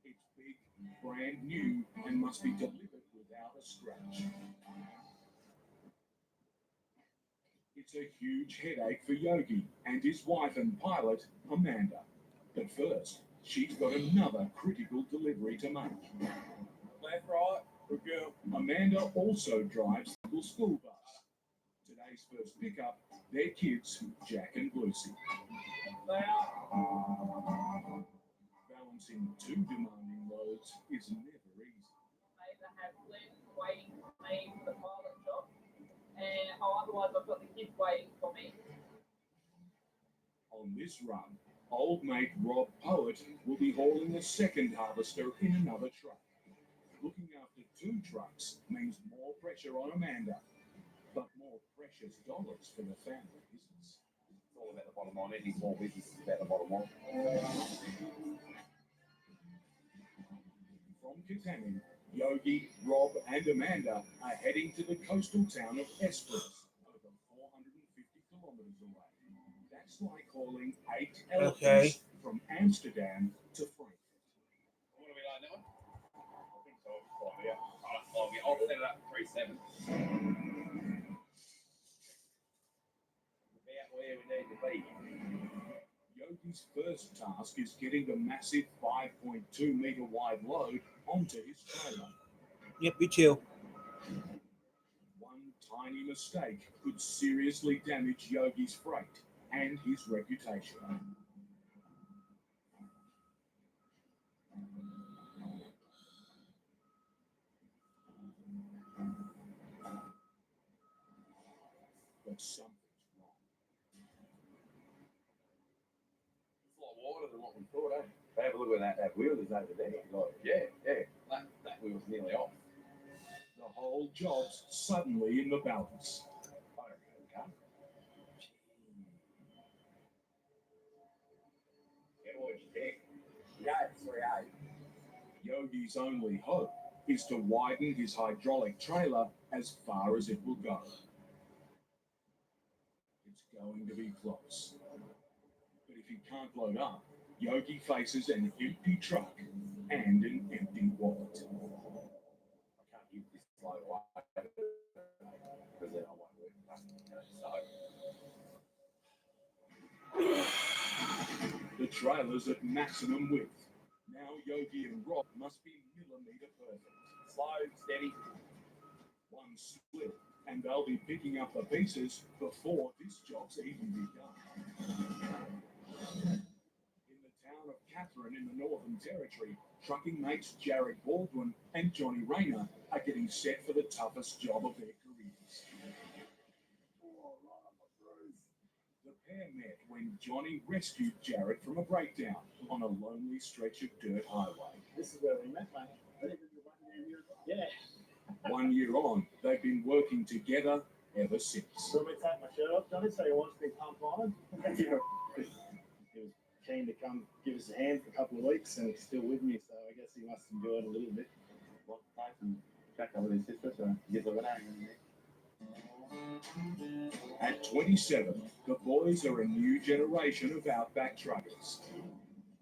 It's big, brand new, and must be delivered without a scratch. It's a huge headache for Yogi and his wife and pilot, Amanda. But first, she's got another critical delivery to make. Left, right, good girl. Amanda also drives the school bus. Today's first pickup, their kids, Jack and Lucy. Balancing two demanding loads is never easy. I have Glenn waiting for me for the pilot job, and otherwise I've got the kids waiting for me. On this run, old mate Rob Poet will be hauling a second harvester in another truck. Looking after two trucks means more pressure on Amanda, but more precious dollars for the family business. It's all about the bottom line. Any small business is about the bottom line. From Katanning, Yogi, Rob, and Amanda are heading to the coastal town of Esperance, over 450 kilometers away. That's like hauling 8 elephants from Amsterdam to Frankfurt. What are we like now? I think so. I'll set it up 3.7. About where we need to be. Yogi's first task is getting the massive 5.2 meter wide load onto his trailer. Yep, me too. One tiny mistake could seriously damage Yogi's freight and his reputation. But something's wrong. It's a lot wider than what we thought, eh? Have a look at that wheel that's over there. Like, yeah. That wheel's nearly off. The whole job's suddenly in the balance. I don't know, car. Yeah, what you think? Yeah, it's 3.8. Yogi's only hope is to widen his hydraulic trailer as far as it will go. It's going to be close. But if he can't load up, Yogi faces an empty truck and an empty wallet. I can't give this load away because then I won't work. So The trailer's at maximum width. Now Yogi and Rob must be millimetre perfect. Slow, steady. One slip, and they'll be picking up the pieces before this job's even begun. In the town of Catherine in the Northern Territory, trucking mates Jared Baldwin and Johnny Rayner are getting set for the toughest job of their careers. The pair met when Johnny rescued Jared from a breakdown on a lonely stretch of dirt highway. This is where we met, mate. Yeah. 1 year on, they've been working together ever since. So we take my shirt off, Johnny, so he wants to be pumped on. He was keen to come give us a hand for a couple of weeks and he's still with me, so I guess he must enjoy it a little bit. What type and check out with his sister, so he gets over there. At 27, the boys are a new generation of Outback Truckers.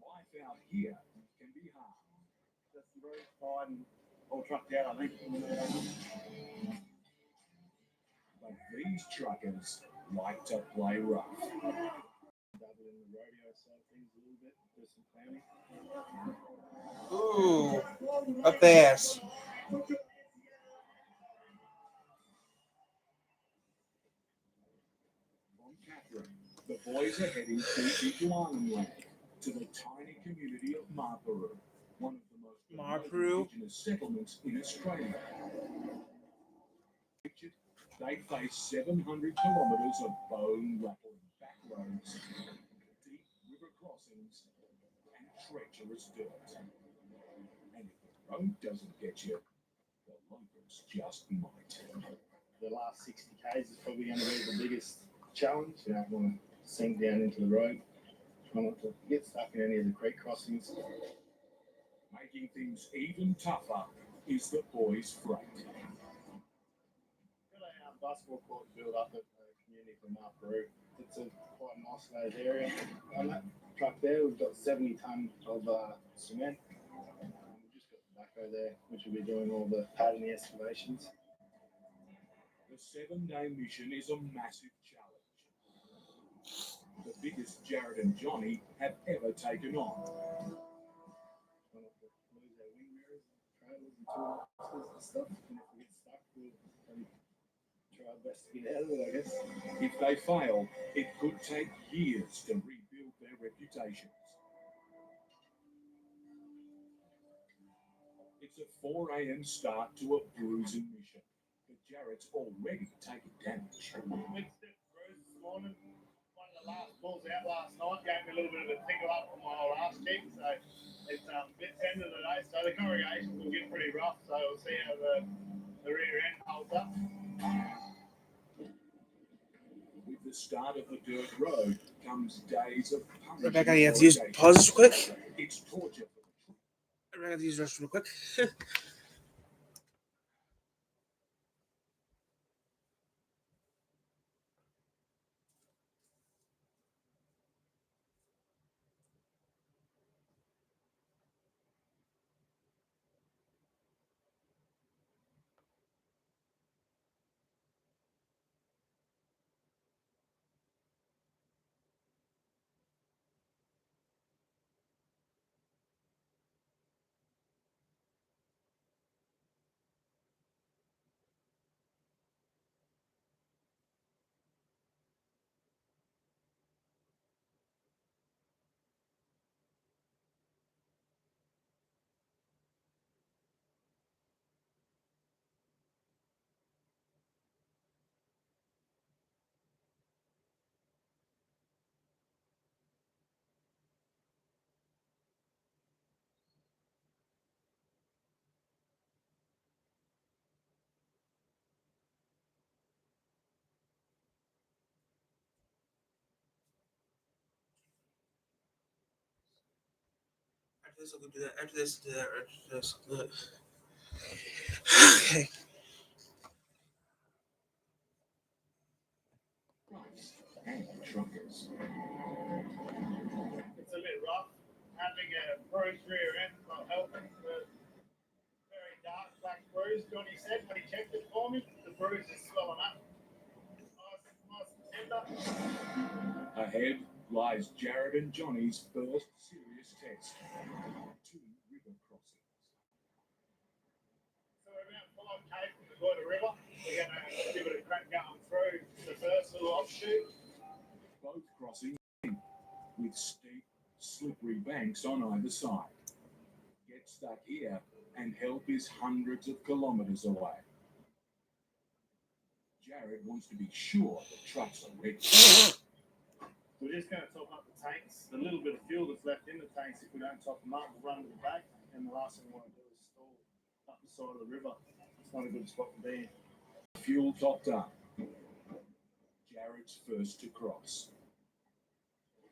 Life out here can be hard. Just very fine and all trucked out, I think. But these truckers like to play rough. Double in the rodeo side of things a little bit, do some clowning. Ooh, up the ass. From Catherine, the boys are heading deep into Arnhem to the tiny community of Marlborough, one of the most remote indigenous settlements in Australia. They face 700 kilometres of bone-rattling back roads, deep river crossings, and treacherous dirt. And if the road doesn't get you, the locals just might. The last 60 k's is probably going to be the biggest challenge. You don't want to sink down into the road. Try not to get stuck in any of the creek crossings. Making things even tougher is the boys' freight. Basketball court built up at the community from Marlborough. It's a quite a nice sized area. On that truck there, we've got 70 tonne of cement. We've just got the backhoe there, which will be doing all the pad and the excavations. The 7-day mission is a massive challenge. The biggest Jared and Johnny have ever taken on. Try not to lose our wing mirrors, trailers and toolboxes and stuff. And if we get stuck, we'll probably try our best to get out of it, I guess. If they fail, it could take years to rebuild their reputations. It's a 4 a.m. start to a bruising mission, but Jared's already taking damage. Big step bruise this morning. One of the last balls out last night gave me a little bit of a tickle up on my old ass cheek, so it's a bit tender today. So the congregations will get pretty rough, so we'll see how the rear end holds up. With the start of the dirt road comes days of punishment. Rebecca, you have to use pause this quick. It's torture. Rebecca, have to use the restroom real quick. After this, I'll go do that. After this, do that. After this, I'll do it. Okay. And truckers. It's a bit rough. Having a bruised rear end not helping. The very dark black bruise. Johnny said when he checked it for me, the bruise is swelling up. Nice Ahead lies Jared and Johnny's first serious test. 2 river crossings. So we're about 5K from the Gorda River. We're going to give it a crack going through the first little offshoot. Both crossings with steep, slippery banks on either side. Get stuck here and help is hundreds of kilometres away. Jared wants to be sure the trucks are ready. We're just going to top up the tanks. The little bit of fuel that's left in the tanks, if we don't top them up, we'll run to the back. And the last thing we want to do is stall up the side of the river. It's not a good spot to be in. Fuel topped up. Jared's first to cross.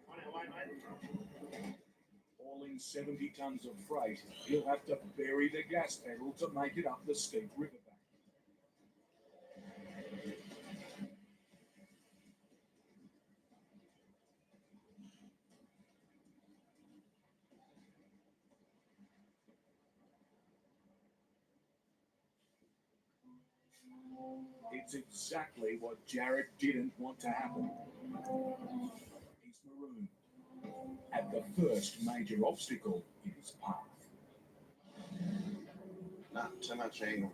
On our way, mate. Hauling 70 tonnes of freight, he'll have to bury the gas pedal to make it up the steep riverbank. It's exactly what Jared didn't want to happen. He's marooned at the first major obstacle in his path. Not too much angle.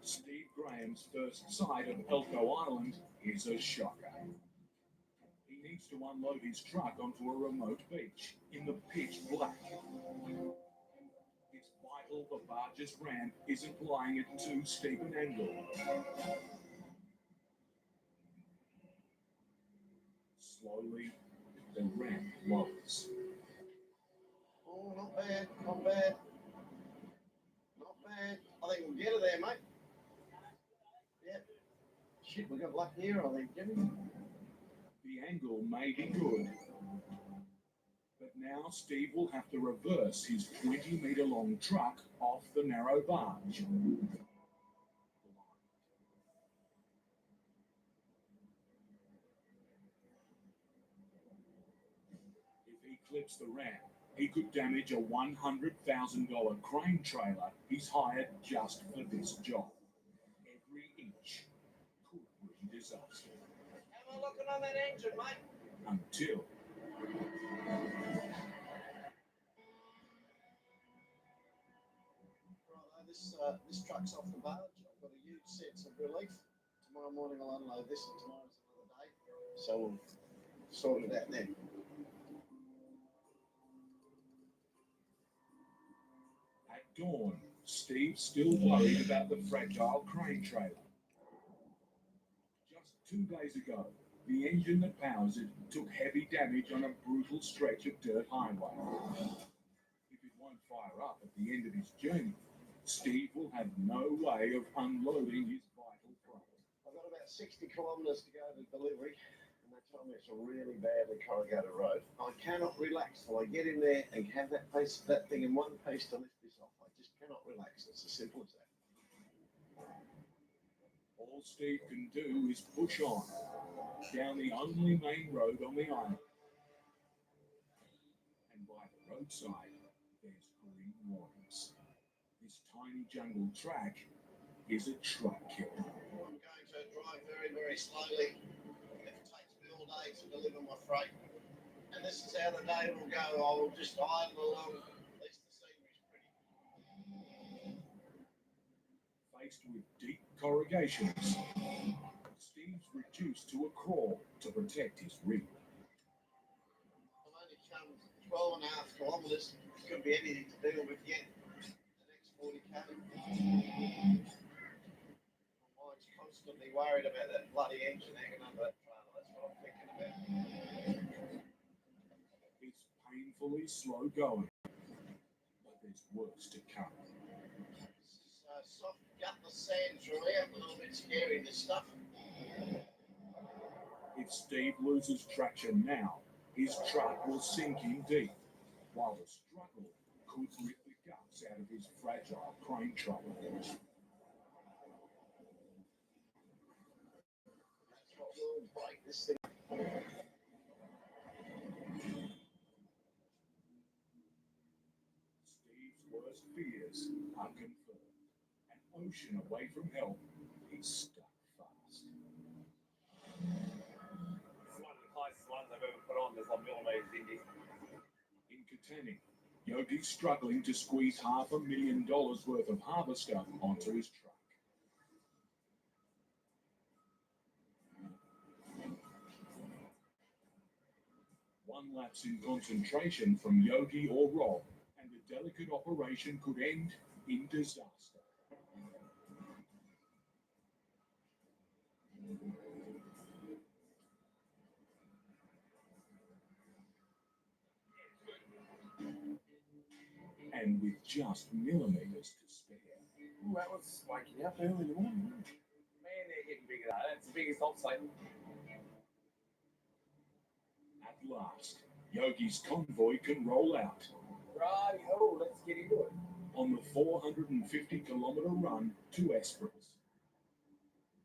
Steve Graham's first sight of Elko Island is a shocker. He needs to unload his truck onto a remote beach in the pitch black. It's vital the barge's ramp isn't lying at too steep an angle. Slowly, the ramp lowers. Oh, not bad, not bad. Not bad. I think we'll get it there, mate. Yep. Shit, we got luck here, I think, Jimmy. The angle may be good, but now Steve will have to reverse his 20-metre long truck off the narrow barge. If he clips the ramp, he could damage a $100,000 crane trailer he's hired just for this job. Every inch could bring disaster. Have a look on that engine, mate. Until Right, this truck's off the barge. I've got a huge sense of relief. Tomorrow morning I'll unload this, and tomorrow's another day. So we'll sort it out then. at dawn, Steve's still worried about the fragile crane trailer. Just 2 days ago, the engine that powers it took heavy damage on a brutal stretch of dirt highway. If it won't fire up at the end of his journey, Steve will have no way of unloading his vital freight. I've got about 60 kilometres to go to delivery, and they told me it's a really badly corrugated road. I cannot relax till I get in there and have that thing in one piece to lift this off. I just cannot relax. It's as simple as that. All Steve can do is push on down the only main road on the island. And by the roadside, there's green warnings. This tiny jungle track is a truck killer. I'm going to drive very, very slowly. It takes me all day to deliver my freight. And this is how the day will go. I will just idle along. At least the scenery's pretty. Faced with deep corrugations, Steve's reduced to a crawl to protect his rig. I've only come 12.5 kilometres. Could be anything to deal with yet. The next 40k. My mind's constantly worried about that bloody engine hanging under that trailer. That's what I'm thinking about. It's painfully slow going, but there's worse to come. Soft gutless sand's really a little bit scary, this stuff. If Steve loses traction now, his truck will sink in deep, while the struggle could rip the guts out of his fragile crane trailer. That's what will break this thing. Steve's worst fears are confirmed. An ocean away from help, he's stuck fast. they've ever put on. There's like millimeters in this. In Katanning, Yogi's struggling to squeeze $500,000 worth of harvester onto his truck. One lapse in concentration from Yogi or Rob, and the delicate operation could end in disaster. And with just millimeters to spare. Ooh, that was waking up early in the morning. Man, they're getting bigger though. That's the biggest I've seen. At last, Yogi's convoy can roll out. Righty-ho, let's get into it. On the 450-kilometer run to Esperance.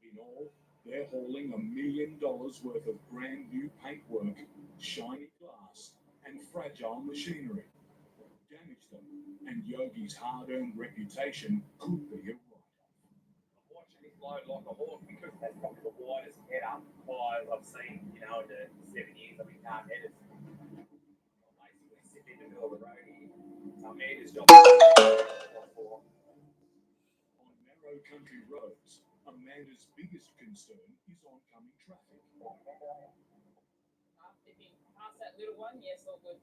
In all, they're hauling $1 million worth of brand new paintwork, shiny glass, and fragile machinery. Damage them, and Yogi's hard-earned reputation could be a write-off. I'm watching this load like a hawk because that's probably the widest header wires I've seen, in the 7 years I've been car headers. I'm basically sitting in the middle of the road here. Amanda's job. On narrow country roads, Amanda's biggest concern is oncoming traffic. If you pass that little one, yes, all good.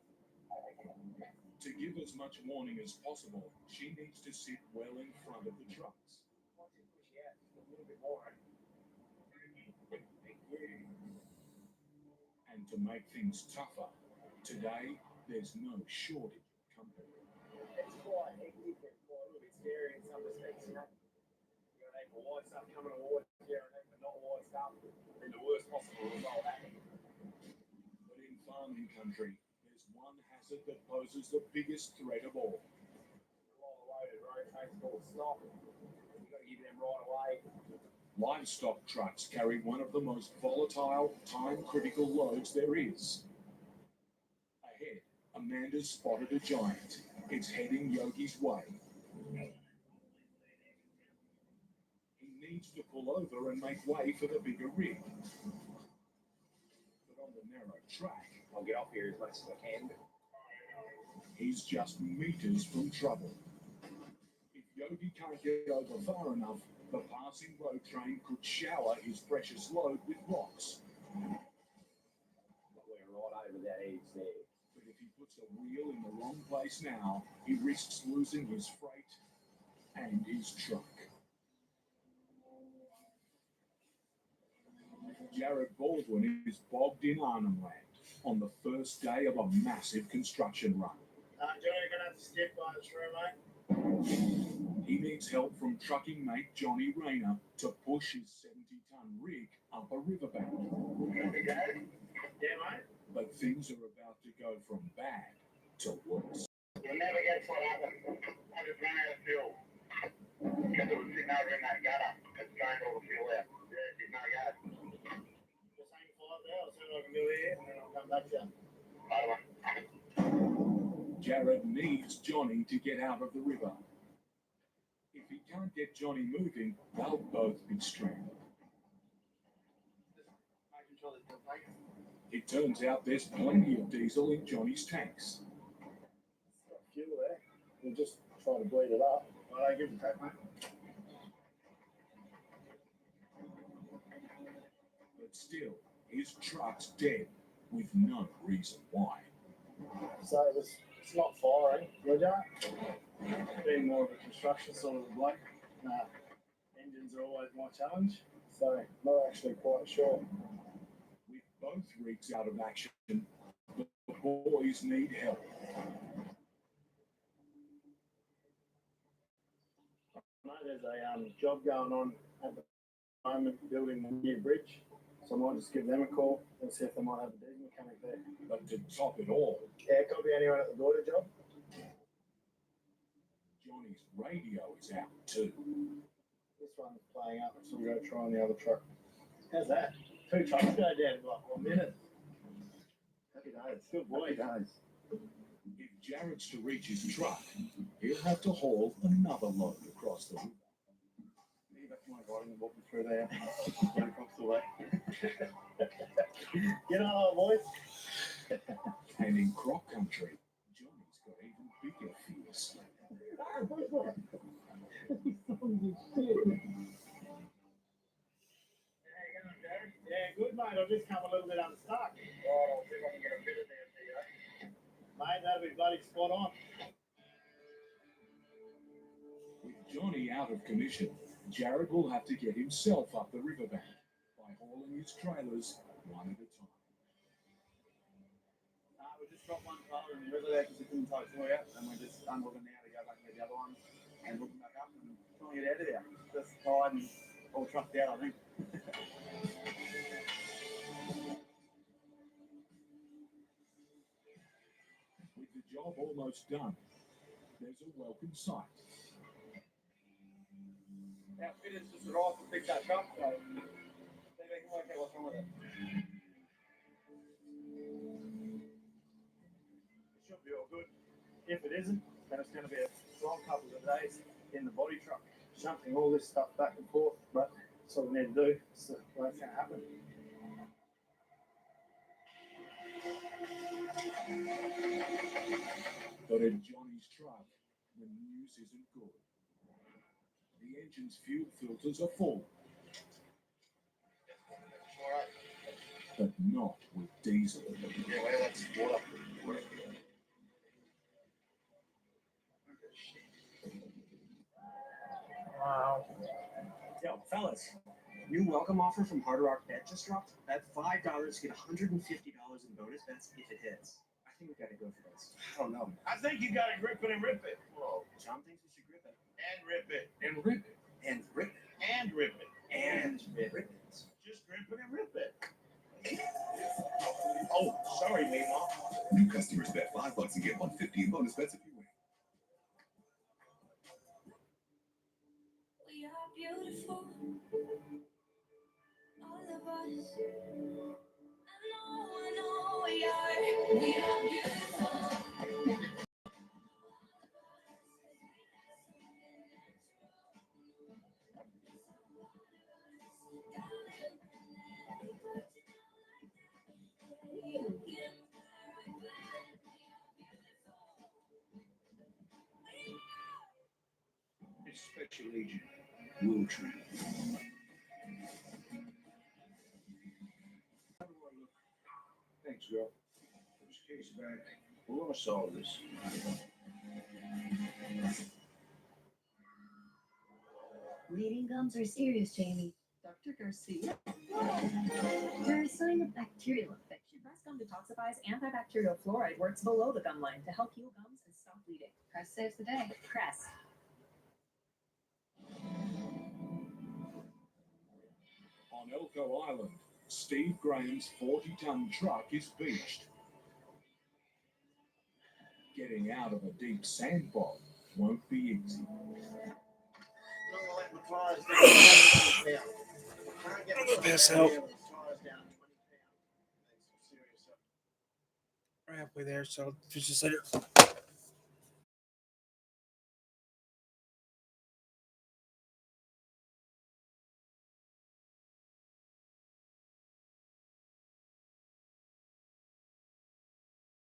To give as much warning as possible, she needs to sit well in front of the trucks. Watch it push you out just a little bit more. And to make things tougher, today there's no shortage of company. It's quite hectic and quite a little bit scary in some respects, You got heap of white stuff coming towards you and heap of not white stuff. And the worst possible result happening. But in farming country, there's one hazard that poses the biggest threat of all. All the loaded road trains called stop. You've got to give them right away. Livestock trucks carry one of the most volatile, time-critical loads there is. Ahead, Amanda's spotted a giant. It's heading Yogi's way. He needs to pull over and make way for the bigger rig. But on the narrow track, I'll get off here as much as I can. he's just meters from trouble. If Yogi can't get over far enough, the passing road train could shower his precious load with rocks. But we're right over that edge there. But if he puts a wheel in the wrong place now, he risks losing his freight and his truck. Jared Baldwin is bogged in Arnhem Land on the first day of a massive construction run. Johnny, gonna have to skip by this room, mate. He needs help from trucking mate Johnny Rayner to push his 70-ton rig up a riverbank. Yeah, mate. But things are about to go from bad to worse. You'll never guess what happened. I just ran out of fuel. Because it was sitting over in that gutter. It's drained all the fuel out. Yeah, there's no gas. Just hang 5 there. I'll see what I can do here, and then I'll come back to you. Bye. Jared needs Johnny to get out of the river. If he can't get Johnny moving, they'll both be stranded. Making sure there's no tanks. It turns out there's plenty of diesel in Johnny's tanks. Got fuel there. We'll just try to bleed it up. Well, I give it back, mate. But still, his truck's dead with no reason why. So it's not firing, Roger. Being more of a construction sort of bloke. Engines are always my challenge, so not actually quite sure. With both rigs out of action, the boys need help. I know there's a job going on at the moment building a new bridge, so I might just give them a call and see if they might have a diesel mechanic there. But to top it all, Yeah, it could be anyone at the border job. Johnny's radio is out too. This one's playing up, so we're going to try on the other truck. How's that? 2 trucks go down in like 1 minute. Happy days. Good boy. Happy days. If Jared's to reach his truck, he'll have to haul another load across the river. You back to my guy and walk me through there. Get across the way. Get on, boys. And in crop country, Johnny's got even bigger fears. Yeah, good, mate. I've just come a little bit unstuck. Oh, I'll see if I can get a bit of there, Theo. Mate, that'll be bloody spot on. With Johnny out of commission, Jared will have to get himself up the riverbank by hauling his trailers one at a time. We just dropped one trailer in the river there because we couldn't tow two out, and we're just unhooking now to go back and get the other ones and hook them back up and trying to get out of there. Just tied and all trucked out, I think. With the job almost done, there's a welcome sight. Outfitters just arrived to pick that truck, so they can work out what's wrong with it. It should be all good. If it isn't, then it's going to be a long couple of days in the body truck, shunting all this stuff back and forth, but that's what we need to do. It's the way it's going to happen. But in Johnny's truck, the news isn't good. The engine's fuel filters are full. But not with diesel. Yeah, well, that's water. Wow. Yo, fellas, new welcome offer from Hard Rock Bet just dropped. At $5, get $150 in bonus bets if it hits. I think we gotta go for this. I don't know. I think you got to grip it and rip it. Whoa. John thinks we should grip it. And rip it. And rip it. And rip it. And rip it. And rip it. Just grip it and rip it. Oh, sorry, Mima. New customers bet $5 and get $150 in bonus bets if you win. We are beautiful, all of us. I know we are beautiful. It's Special Agent Will Train. How do I look? Thanks, girl. This case back. We're gonna solve this. Bleeding gums are serious, Jamie. Dr. Garcia. They're a sign of bacterial infection. Crest Gum detoxifies antibacterial fluoride works below the gum line to help heal gums and stop bleeding. Crest saves the day. Crest. On Elko Island, Steve Graham's 40-ton truck is beached. Getting out of a deep sand bog won't be easy. I'm not gonna let my tires down 20 pounds. Can't get I'm gonna pass out. tires down 20 pounds. That's serious. We're halfway there, so just later.